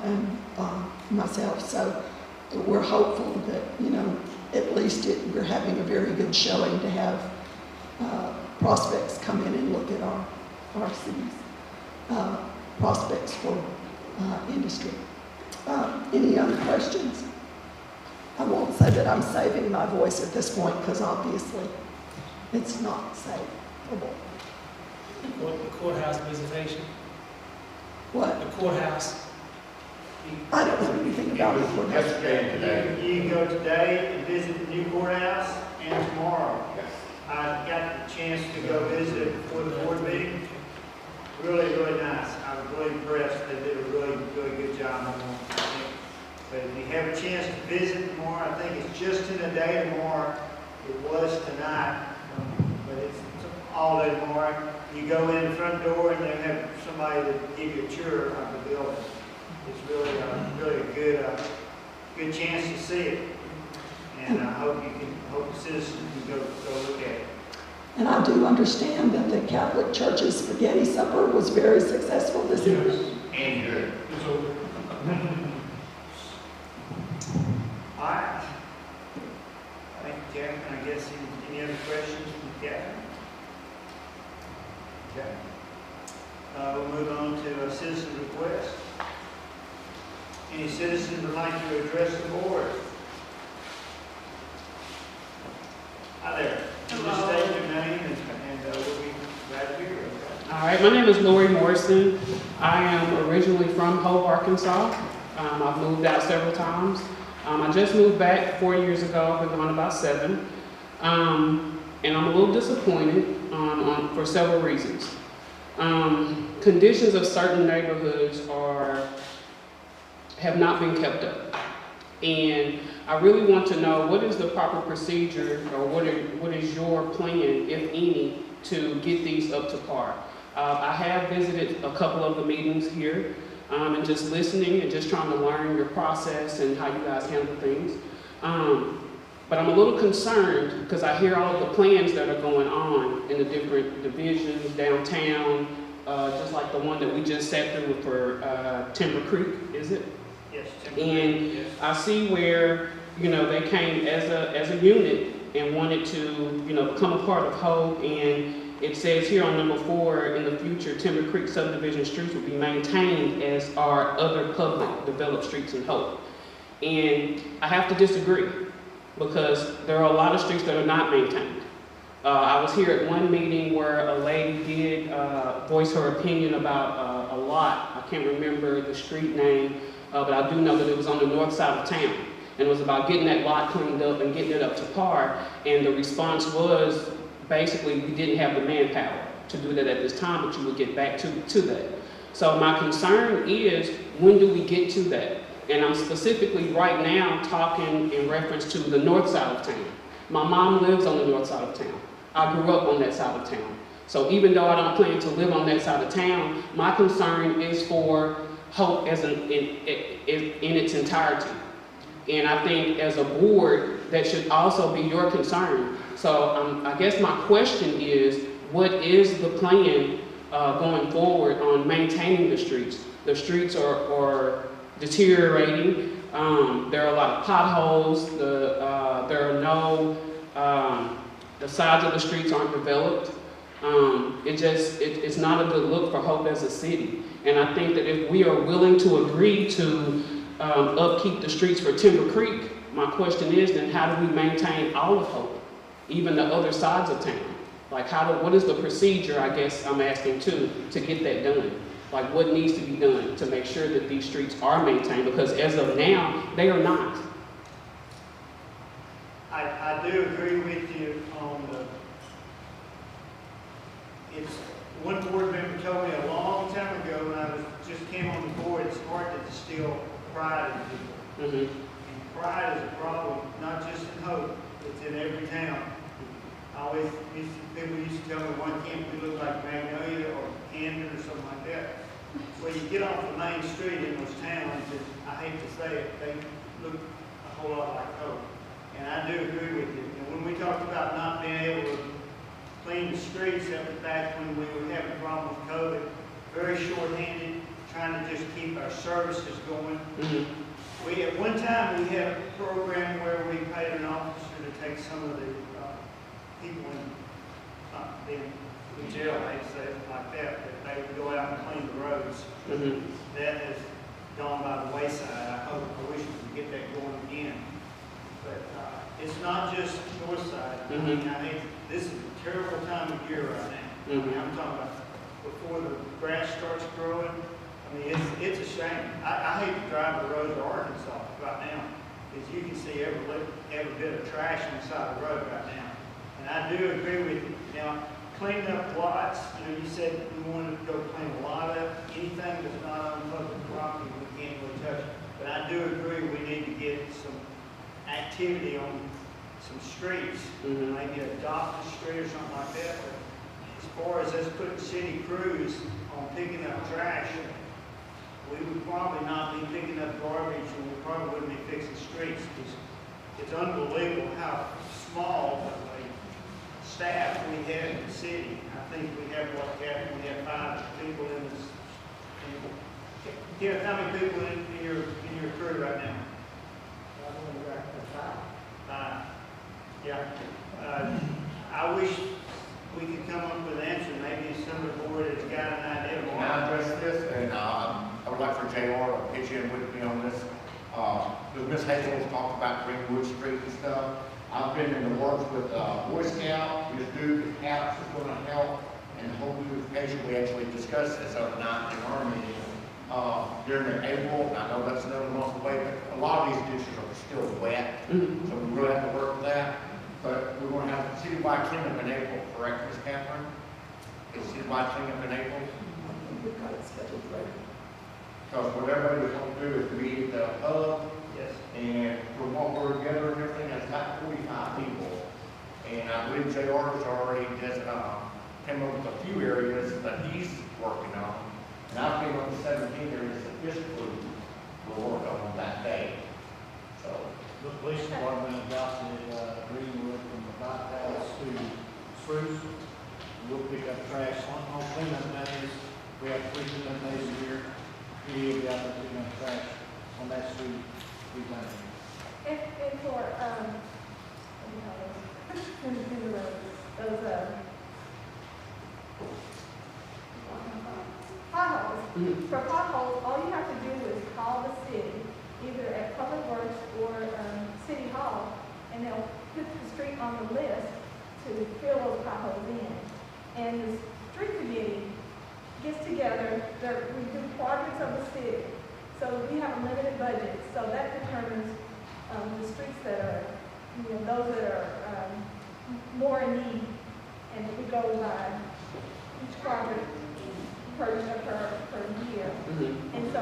and myself. So we're hopeful that, at least we're having a very good showing to have prospects come in and look at our city's prospects for industry. Any other questions? I won't say that I'm saving my voice at this point because obviously it's not savable. The courthouse visitation. What? The courthouse. I don't know anything about the courthouse. You can go today and visit the new courthouse, and tomorrow. I got the chance to go visit it before the board meeting. Really, really nice. I was really impressed. They did a really, really good job on it. But if you have a chance to visit tomorrow, I think it's just in the day tomorrow. It was tonight, but it's all day tomorrow. You go in the front door and they have somebody to give you a tour of the building. It's really, really a good chance to see it. And I hope the citizens can go look at it. And I do understand that the Catholic Church's spaghetti supper was very successful this evening. And good. It's over. All right. Thank you, Catherine. I guess any other questions from Catherine? Okay. We'll move on to a citizen request. Any citizens would like to address the board? Hi there. Just state your name and we'll be glad to hear you. All right, my name is Laurie Morrison. I am originally from Hope, Arkansas. I've moved out several times. I just moved back 4 years ago. I've been gone about 7. And I'm a little disappointed for several reasons. Conditions of certain neighborhoods have not been kept up. And I really want to know what is the proper procedure, or what is your plan, if any, to get these up to par. I have visited a couple of the meetings here, and just listening and just trying to learn your process and how you guys handle things. But I'm a little concerned because I hear all of the plans that are going on in the different divisions downtown, just like the one that we just sat through for Timber Creek, is it? Yes. And yes. I see where, they came as a unit and wanted to, become a part of Hope, and it says here on number 4, in the future, Timber Creek subdivision streets will be maintained as are other public developed streets in Hope. And I have to disagree, because there are a lot of streets that are not maintained. I was here at one meeting where a lady did voice her opinion about a lot. I can't remember the street name, but I do know that it was on the north side of town. And it was about getting that lot cleaned up and getting it up to par. And the response was, basically, we didn't have the manpower to do that at this time, but you would get back to that. So my concern is, when do we get to that? And I'm specifically right now talking in reference to the north side of town. My mom lives on the north side of town. I grew up on that side of town. So even though I don't plan to live on that side of town, my concern is for Hope as in its entirety. And I think as a board, that should also be your concern. So I guess my question is, what is the plan going forward on maintaining the streets? The streets are deteriorating. There are a lot of potholes. There are no, the sides of the streets aren't developed. It's not a good look for Hope as a city. And I think that if we are willing to agree to upkeep the streets for Timber Creek, my question is then how do we maintain all of Hope, even the other sides of town? Like what is the procedure, I guess I'm asking too, to get that done? Like what needs to be done to make sure that these streets are maintained? Because as of now, they are not. I do agree with you on one board member told me a long time ago when I just came on the board, it's hard to distill pride in people. And pride is a problem, not just in Hope, it's in every town. People used to tell me, why can't we look like Magnolia or Camden or something like that? Well, you get off the main street in those towns, and I hate to say it, they look a whole lot like Hope. And I do agree with you. And when we talked about not being able to clean the streets, that was back when we were having a problem with COVID, very short-handed, trying to just keep our services going. At one time, we had a program where we paid an officer to take some of the people in jail, I hate to say it like that, but they would go out and clean the roads. That has gone by the wayside. I wish we could get that going again. But it's not just north side. I mean, this is a terrible time of year right now. I mean, I'm talking about before the grass starts growing. I mean, it's a shame. I hate to drive the road to Arkansas right now, because you can see every bit of trash on the side of the road right now. And I do agree with you. Now, cleaning up lots, you said you wanted to go clean a lot of anything that's not on public property, we can't really touch it. But I do agree we need to get some activity on some streets, maybe adopt a street or something like that. But as far as us putting city crews on picking up trash, we would probably not be picking up garbage, and we probably wouldn't be fixing streets. It's unbelievable how small of a staff we have in the city. I think we have we have 5 people in this. Kenneth, how many people in your crew right now? 5. Yeah. I wish we could come up with an answer. Maybe some of the board has got an idea. Can I address this? And I would like for JR to pitch in with me on this. Because Ms. Hazel's talked about Greenwood Street and stuff. I've been in the works with Boy Scout. This dude, the Caps, is going to help. And the whole beautification, we actually discussed this overnight in our meeting during April. And I know that's another month away, but a lot of these ditches are still wet. So we really have to work with that. But we're going to have citywide cleanup in April, correct, Ms. Catherine? Is citywide cleanup in April? We've got it scheduled for April. Because what everybody was going to do is meet at the hub. Yes. And from what we're gathering and everything, that's about 45 people. And I believe JR has already just came up with a few areas that he's working on. And I came up with 17 areas that this group will work on that day. So. The police department adopted Greenwood from the bypass to Spruce. We'll pick up trash on cleanup days. We have 3 cleanup days a year. We'll be out there picking up trash on that street 3 times a year. And for, what do you call those potholes. For potholes, all you have to do is call the city, either at Public Works or City Hall, and they'll put the street on the list to fill those potholes in. And the street committee gets together, we do projects of the city. So we have a limited budget, so that determines the streets that are, those that are more in need, and we go by each project per year. And so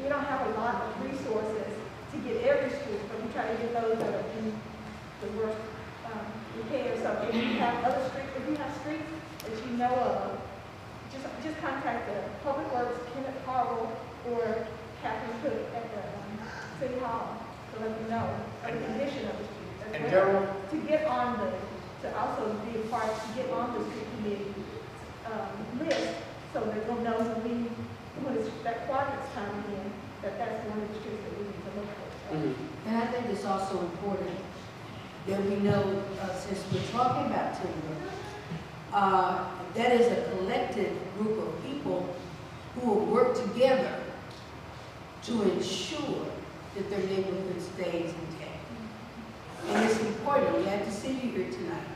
we don't have a lot of to get every street, but we try to get those that are in the worst repair. So if you have other streets, if you have streets that you know of, just contact the Public Works, Kenneth Harwell, or Catherine Cook at the City Hall to let them know of the condition of the streets. And Gerald? To get on to also be a part, to get on the street committee list, so that they'll know when that project's coming in, that's one of the streets that we need to look for. And I think it's also important that we know, since we're talking about timber, that is a collective group of people who will work together to ensure that their neighborhood stays intact. And it's important, we had to see you here tonight,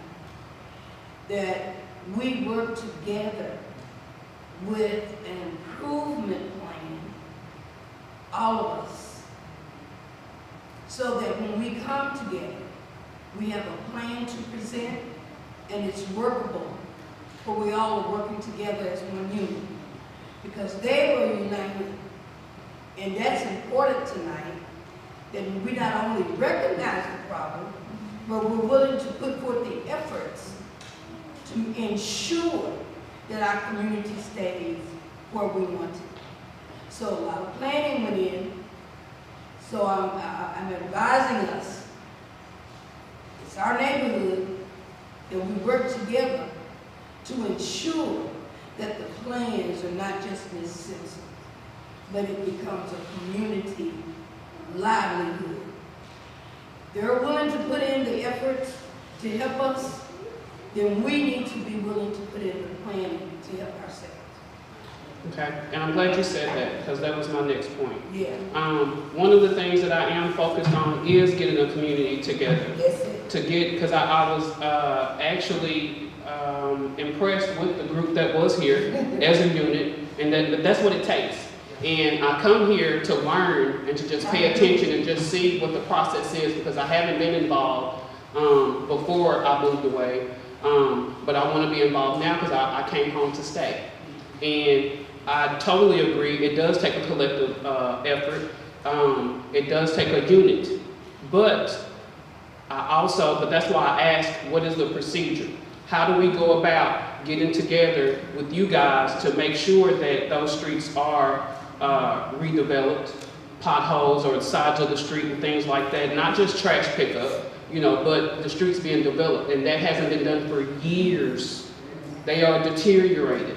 that we work together with an improvement plan, all of us, so that when we come together, we have a plan to present and it's workable, for we all are working together as one unit. Because they were united, and that's important tonight, that we not only recognize the problem, but we're willing to put forth the efforts to ensure that our community stays where we want it. So a lot of planning went in. So I'm advising us, it's our neighborhood, that we work together to ensure that the plans are not just necessary, but it becomes a community livelihood. They're willing to put in the efforts to help us, then we need to be willing to put in the planning to help ourselves. Okay, and I'm glad you said that, because that was my next point. Yeah. One of the things that I am focused on is getting a community together. That's it. To get, because I was actually impressed with the group that was here as a unit, and but that's what it takes. And I come here to learn and to just pay attention and just see what the process is, because I haven't been involved before I moved away. But I want to be involved now because I came home to stay. And I totally agree, it does take a collective effort. It does take a unit. But that's why I asked, what is the procedure? How do we go about getting together with you guys to make sure that those streets are redeveloped, potholes or the sides of the street and things like that, not just trash pickup, but the streets being developed, and that hasn't been done for years. They are deteriorated.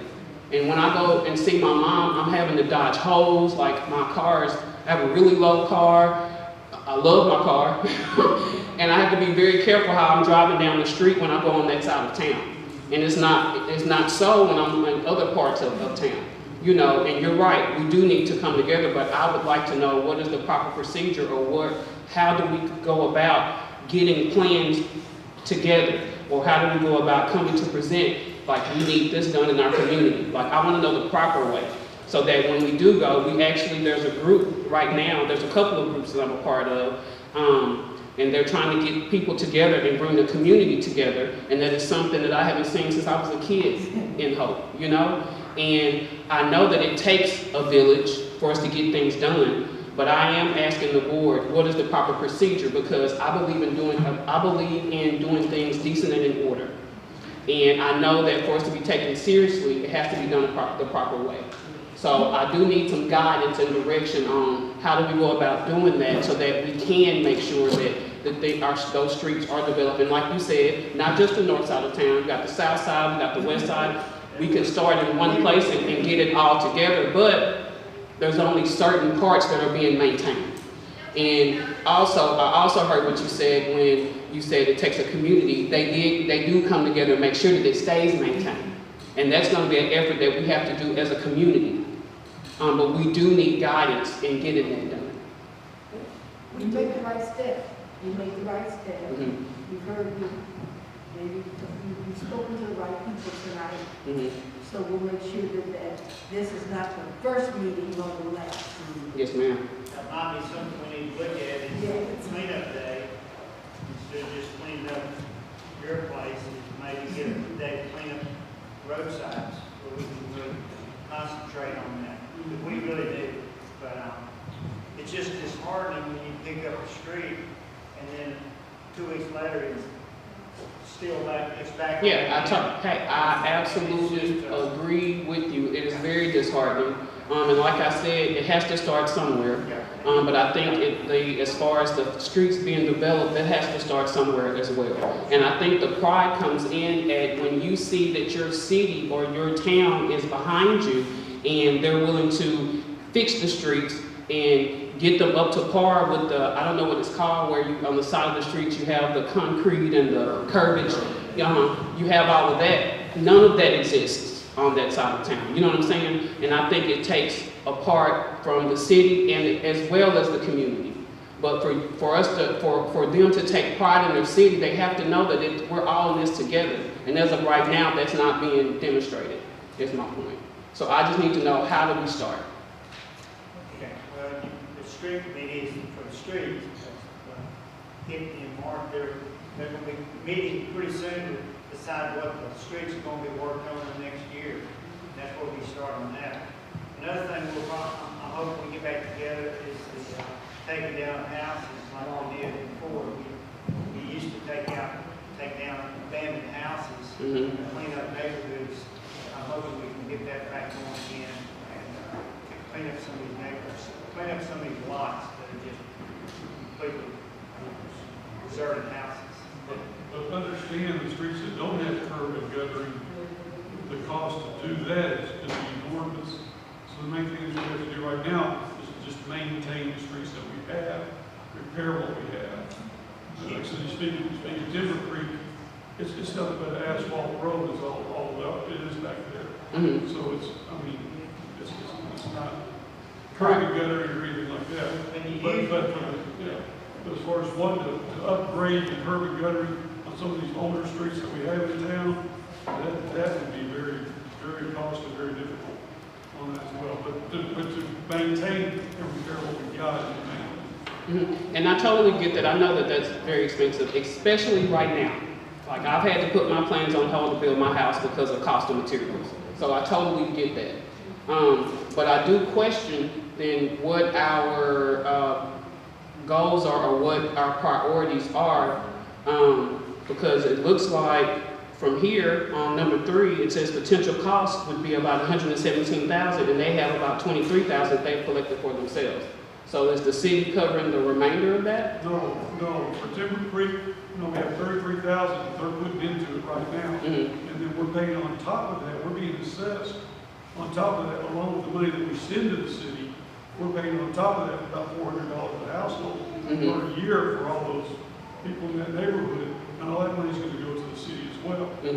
And when I go and see my mom, I'm having to dodge holes, like my cars, I have a really low car, I love my car, and I have to be very careful how I'm driving down the street when I go on that side of town. And it's not so when I'm in other parts of town. And you're right, we do need to come together, but I would like to know what is the proper procedure, or how do we go about getting plans together, or how do we go about coming to present, like, we need this done in our community. Like, I want to know the proper way, so that when we do go, there's a group right now, there's a couple of groups that I'm a part of, and they're trying to get people together and bring the community together, and that is something that I haven't seen since I was a kid in Hope, And I know that it takes a village for us to get things done, but I am asking the board, what is the proper procedure? Because I believe in doing things decent and in order. And I know that for us to be taken seriously, it has to be done the proper way. So I do need some guidance and direction on how do we go about doing that, so that we can make sure that those streets are developed. And like you said, not just the north side of town, we got the south side, we got the west side. We can start in one place and get it all together, but there's only certain parts that are being maintained. And I also heard what you said when you said it takes a community. They do come together and make sure that it stays maintained. And that's going to be an effort that we have to do as a community. But we do need guidance in getting that done. You make the right step. You make the right step. Mm-hmm. You've heard me. You've spoken to the right people tonight. Mm-hmm. So we'll make sure that this is not the first meeting on the last. Yes, ma'am. That might be something we need to look at is cleanup day. Instead of just cleaning up your place, maybe get a day to clean up roadsides, where we can really concentrate on that. We really do. But it's just, it's disheartening when you pick up a street and then 2 weeks later it's still back, it's back. Yeah, I absolutely agree with you. It is very disheartening. And like I said, it has to start somewhere. But I think as far as the streets being developed, that has to start somewhere as well. And I think the pride comes in at when you see that your city or your town is behind you and they're willing to fix the streets and get them up to par with the, I don't know what it's called, where you, on the side of the streets, you have the concrete and the curbage, you have all of that. None of that exists on that side of town, you know what I'm saying? And I think it takes a part from the city and as well as the community. But for us to, for them to take pride in their city, they have to know that we're all in this together. And as of right now, that's not being demonstrated, is my point. So I just need to know, how do we start? Okay, well, the street committee, for the streets, Tiffany and Mark, they're going to be meeting pretty soon to decide what the streets are going to be worked on in the next year. And that's where we start on that. Another thing I hope we get back together is taking down houses like we did before. We used to take down abandoned houses and clean up neighborhoods. I'm hoping we can get that back going again and clean up some of these neighborhoods, clean up some of these lots that are just completely deserted houses. But understand the streets that don't have curb and guttering, the cost to do that is going to be enormous. So the main thing that we have to do right now is just maintain the streets that we have, repair what we have. Like so you speak of Timber Creek, it's nothing but an asphalt road is all up, it is back there. So it's, I mean, it's not curb and guttering or anything like that. But as far as wanting to upgrade the curb and guttering on some of these older streets that we have in town, that would be very, very costly, very difficult on that as well. But to maintain and repair what we got in the main. And I totally get that. I know that that's very expensive, especially right now. Like I've had to put my plans on hold to build my house because of cost of materials. So I totally get that. But I do question then what our goals are or what our priorities are, because it looks like from here on number 3, it says potential costs would be about $117,000, and they have about $23,000 they've collected for themselves. So is the city covering the remainder of that? No. For Timber Creek, we have $33,000 they're putting into it right now, and then we're paying on top of that. We're being assessed on top of that, along with the money that we send to the city. We're paying on top of that about $400 a household per year for all those people in that neighborhood. And all that money is going to go to the city as well for the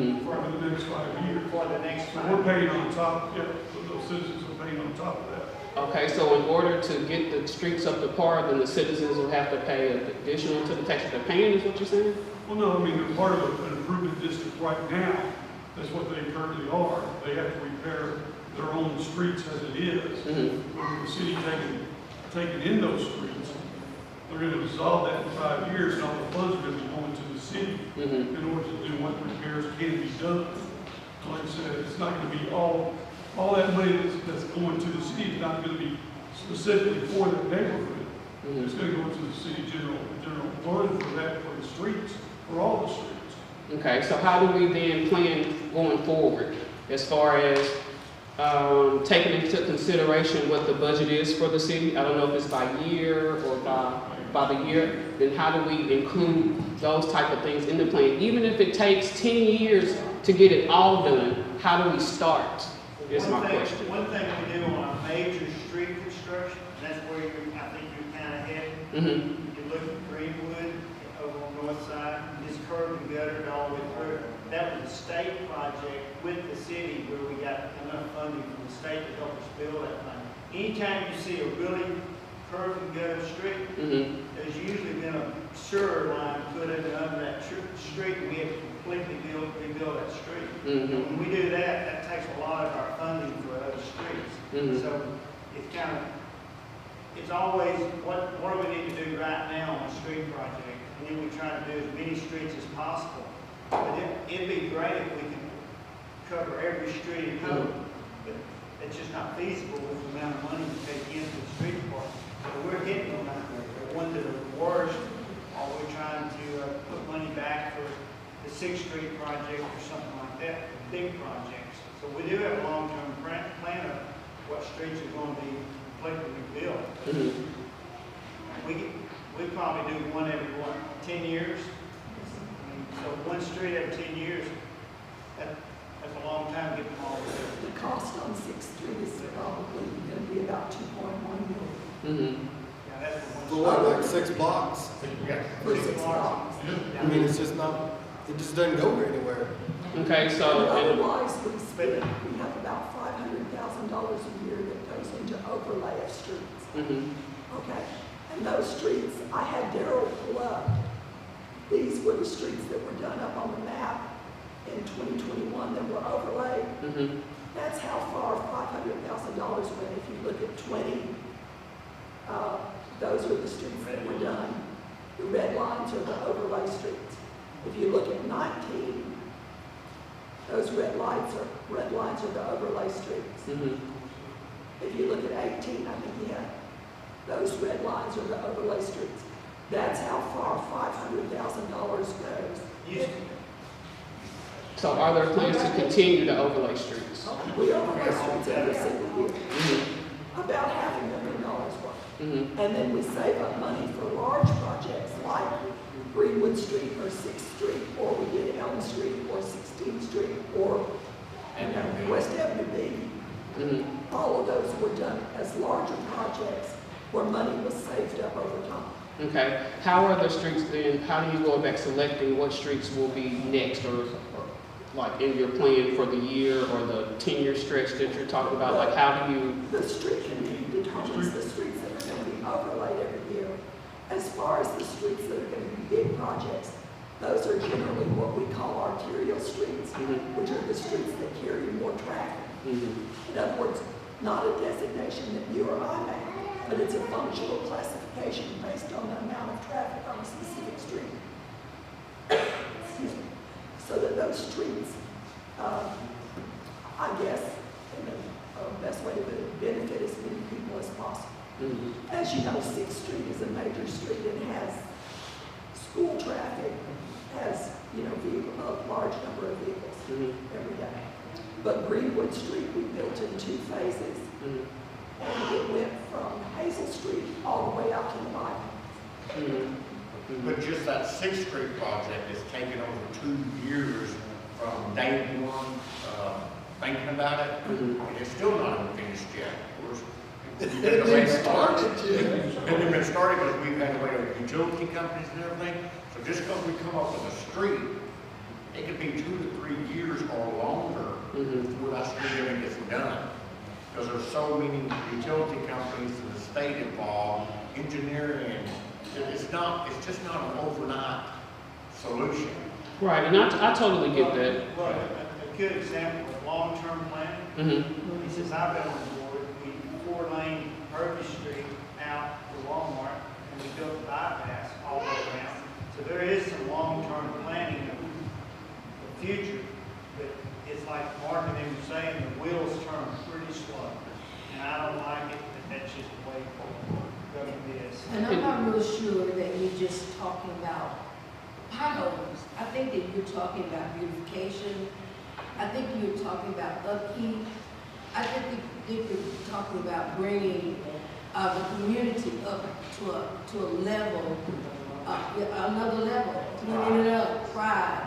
next 5 years. For the next 5 years. We're paying on top, those citizens are paying on top of that. Okay, so in order to get the streets up to par, then the citizens will have to pay additional to the taxes they're paying, is what you're saying? Well, no, I mean, they're part of an improvement district right now. That's what they currently are. They have to repair their own streets as it is. But with the city taking in those streets, they're going to dissolve that in 5 years, and all the funds are going to be going to the city in order to do what repairs can be done. Like I said, it's not going to be all that money that's going to the city is not going to be specifically for that neighborhood. It's going to go to the city general fund for that, for the streets, for all the streets. Okay, so how do we then plan going forward as far as taking into consideration what the budget is for the city? I don't know if it's by year or by the year. Then how do we include those type of things in the plan? Even if it takes 10 years to get it all done, how do we start? Is my question. One thing we do on a major street construction, and that's where I think you're kind of headed. You look at Greenwood over on the north side, this curb and guttered all the way through. That was a state project with the city where we got enough funding from the state to help us build that thing. Anytime you see a really curb and gutter street, there's usually been a sewer line put in under that street, and we have to completely rebuild that street. And when we do that, that takes a lot of our funding for other streets. So it's always what do we need to do right now on a street project, and then we try to do as many streets as possible. But it'd be great if we could cover every street in Hope, but it's just not feasible with the amount of money to take into the street department. So we're hitting on that. Sixth Street project or something like that, big projects. So we do have a long-term plan of what streets are going to be completely built. We probably do one every, 10 years? I mean, so one street every 10 years, that's a long time to get them all built. The cost on Sixth Street is probably gonna be about 2.1 million. Yeah, that's for For one. what, like 6 blocks? Yeah, For 6 blocks. I mean, it's just not, it just doesn't go anywhere. Okay, so, and, Otherwise, we have about $500,000 a year that goes into overlay of streets. Okay, and those streets, I had Daryl pull up. These were the streets that were done up on the map in 2021 that were overlaid. That's how far $500,000 went. If you look at 20, those are the streets that were done. The red lines are the overlay streets. If you look at 19, those red lines are the overlay streets. If you look at 18, I think you have, those red lines are the overlay streets. That's how far $500,000 goes. so are there plans to continue to overlay streets? We overlay streets every single year. About $500,000 worth. And then we save up money for large projects like Greenwood Street or 6th Street, or we did Elm Street or 16th Street or West Avenue B. All of those were done as larger projects where money was saved up over time. Okay, how are the streets then, how do you go about selecting what streets will be next, or like in your plan for the year or the 10-year stretch that you're talking about? Like, how do you? The street committee determines the streets that are going to be overlaid every year. As far as the streets that are going to be big projects, those are generally what we call arterial streets, which are the streets that carry more traffic. In other words, not a designation that you or I make, but it's a functional classification based on the amount of traffic on a specific street. Excuse me. So that those streets, I guess, the best way to benefit as many people as possible. As you know, 6th Street is a major street and has school traffic, has, a large number of vehicles every day. But Greenwood Street, we built in 2 phases. And it went from Hazel Street all the way out to the bypass. But just that 6th Street project is taking over 2 years from day one, thinking about it, and it's still not even finished yet. It didn't started because we've had to wait on utility companies and everything. So just because we come up with a street, it could be 2 to 3 years or longer before that street ever gets done. Because there's so many utility companies and the state involved, engineering, it's just not an overnight solution. Right, and I totally get that. Well, a good example of long-term planning. Since I've been on board, we 4-lane Purvis Street out to Walmart, and we built the bypass all the way around. So there is some long-term planning of the future, but it's like Mark and them were saying, the wheels turn pretty slow. And I don't like it, but that's just the way government is. And I'm not real sure that you're just talking about potholes. I think that you're talking about beautification. I think you're talking about upkeep. I think you're talking about bringing the community up to a level, another level, cleaning it up, pride.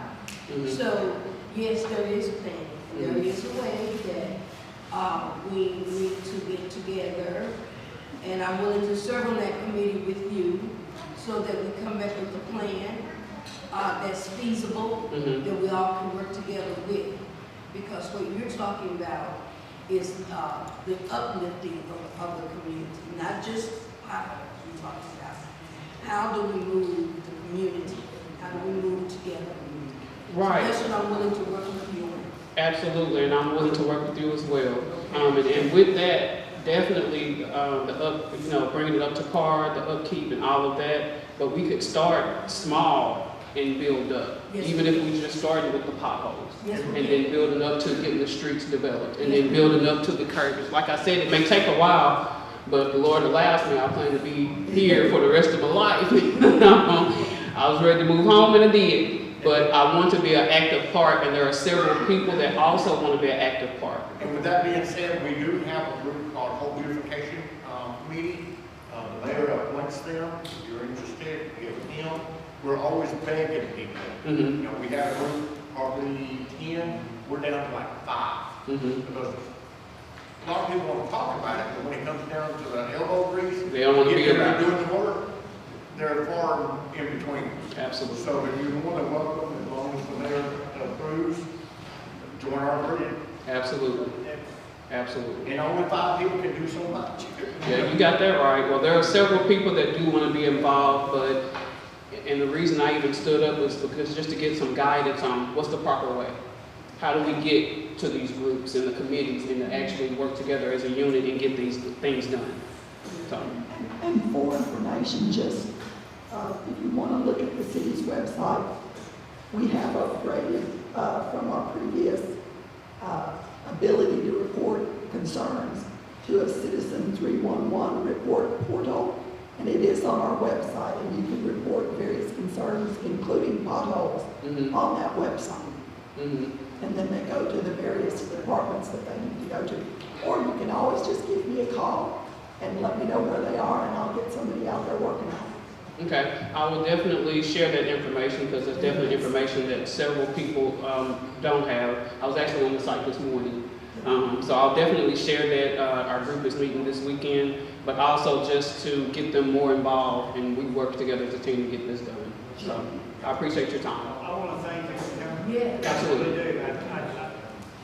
So yes, there is a thing. There is a way that we need to get together, and I'm willing to serve on that committee with you so that we come back with a plan that's feasible, that we all can work together with. Because what you're talking about is the uplifting of the community, not just potholes. You're talking about how do we move the community, how do we move together. Right. So that's what I'm willing to work with you on. Absolutely, and I'm willing to work with you as well. And with that, definitely bringing it up to par, the upkeep and all of that. But we could start small and build up, even if we just started with the potholes, and then building up to getting the streets developed, and then building up to the curbs. Like I said, it may take a while, but the Lord allows me. I plan to be here for the rest of my life. I was ready to move home, and I did. but I want to be an active part, and there are several people that also want to be an active part. And with that being said, we do have a group called Hope Beautification Committee. The mayor appoints them. If you're interested, give them. We're always begging people. Mm-hmm. You know, we have a group, probably 10, we're down to like 5. Mm-hmm. Because a lot of people want to talk about it, but when it comes down to the elbow grease, They don't want to be getting about there it. doing the work, they're far in between. Absolutely. So if you're more than welcome, as long as the mayor approves, join our group. Absolutely. Absolutely. And only 5 people can do so much. Yeah, you got that right. Well, there are several people that do want to be involved, but, and the reason I even stood up was because just to get some guidance on what's the proper way. How do we get to these groups and the committees and to actually work together as a unit and get these things done? So. And for information, just if you want to look at the city's website, we have upgraded from our previous ability to report concerns to a Citizen 311 report portal, and it is on our website, and you can report various concerns, including potholes, on that website. And then they go to the various departments that they need to go to. Or you can always just give me a call and let me know where they are, and I'll get somebody out there working on it. Okay, I will definitely share that information because there's definitely information that several people don't have. I was actually on the site this morning. So I'll definitely share that. Our group is meeting this weekend, but also just to get them more involved, and we work together as a team to get this done. So I appreciate your time. I want to thank you for coming. Yeah. Absolutely. I do.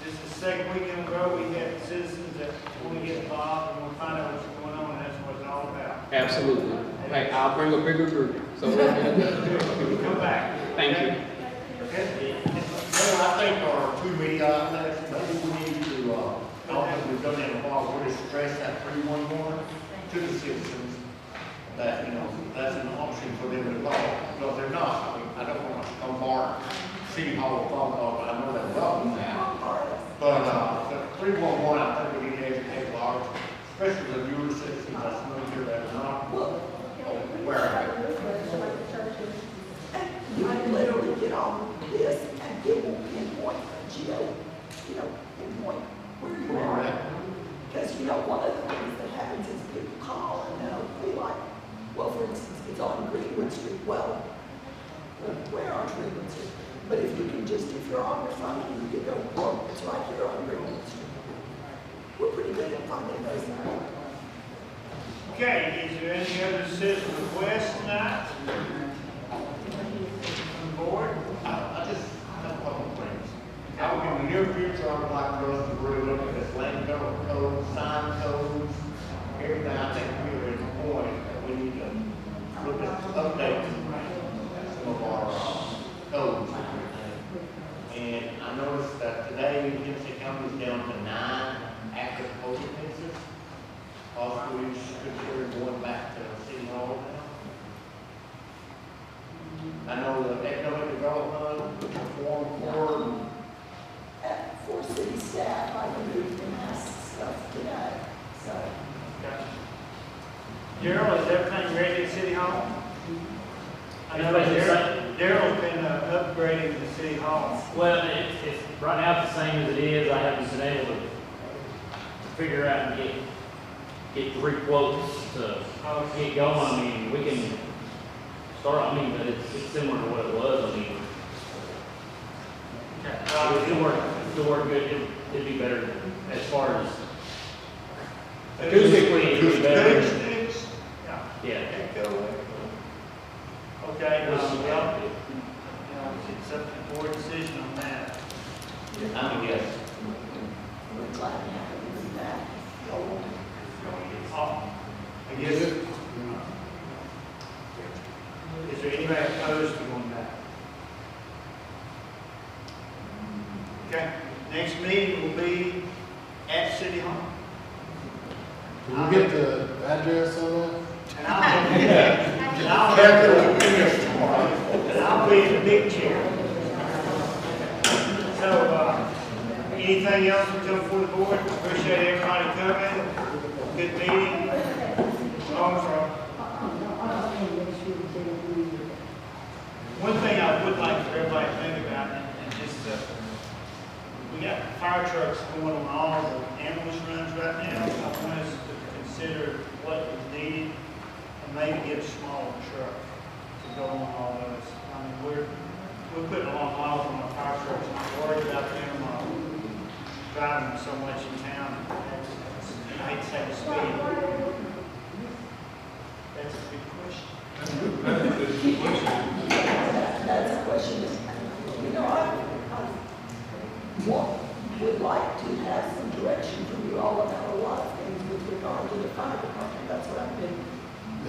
This is the second weekend in a row we had citizens that want to get involved and want to find out what's going on, and that's what it's all about. Absolutely. Hey, I'll bring a bigger group. So we're good. Come back. Thank you. Well, I think our 2 meeting items, maybe we need to, as we've done in a while, we're to stress that 311 to the citizens, that, you know, that's an option for them to call, because they're not. I mean, I don't want to bombard City Hall phone call, but I know they're welcome now. But, the 311, I think we need to educate large, especially the newer citizens, that's new here that are not aware of it. You can literally get on this and it will pinpoint pinpoint where you are. Because, one of the things that happens is people call and they'll be like, well, for instance, it's on Greenwood Street. Well, where on Greenwood Street? But if you can just, if you're on your phone, you can go, well, it's right here on Greenwood Street. We're pretty good at finding those things. Okay, is there any other citizen requests tonight? On the board? I just have a couple of things. Now, in the near future, I would like for us to really look at this land cover code, sign codes, everything. I think we're at the point that we need to look at updating some of our codes. And I noticed that today, Tennessee County is down to 9 active code offenses. Possibly we should consider going back to City Hall now. I know the economic development, reform board. For city staff, I removed the mask stuff today, so. Gerald, is everything ready at City Hall? I know that Daryl's been upgrading the City Hall. Well, it's right now it's the same as it is. I haven't been able to figure out and get 3 quotes to get going. I mean, we can start, but it's similar to what it was. I mean, it'll work good. It'd be better as far as acoustically, it'd be better. Acoustics? Yeah. Okay, it's up to the board decision on that. I'm a yes. We're glad to have it with that. I guess, is there anybody opposed to going back? Okay, next meeting will be at City Hall. Can we get the address on that? And I'll be in the big chair. So, anything else to come before the board? Appreciate everybody coming. Good meeting. One thing I would like for everybody to going on all the ambulance runs right now. I want us to consider what is needed and maybe get a smaller truck to go on all those. I mean, we're putting a lot of miles on our fire trucks, and I'm worried about them driving so much in town. I hate to say the speed. That's a big question. That's a question. You know, I would like to have some direction from you all about a lot of things with regard to the fire department. That's what I've been.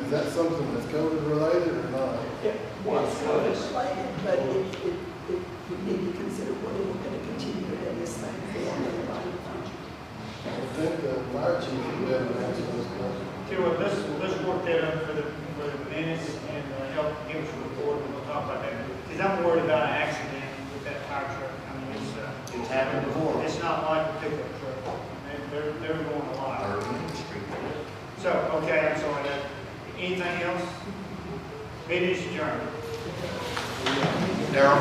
Is that something that's COVID related or not? It was COVID related, but we need to consider whether we're going to continue it in this thing for everybody in the future. I think the fire chief would be able to answer this question. See, well, let's work that up for the minutes and help give us a report, and we'll talk about that. Because I'm worried about an accident with that fire truck. I mean, It's happened before. it's not like a pickup truck. They're going a lot. So, okay, I'm sorry. Anything else? Meeting is adjourned. Darryl?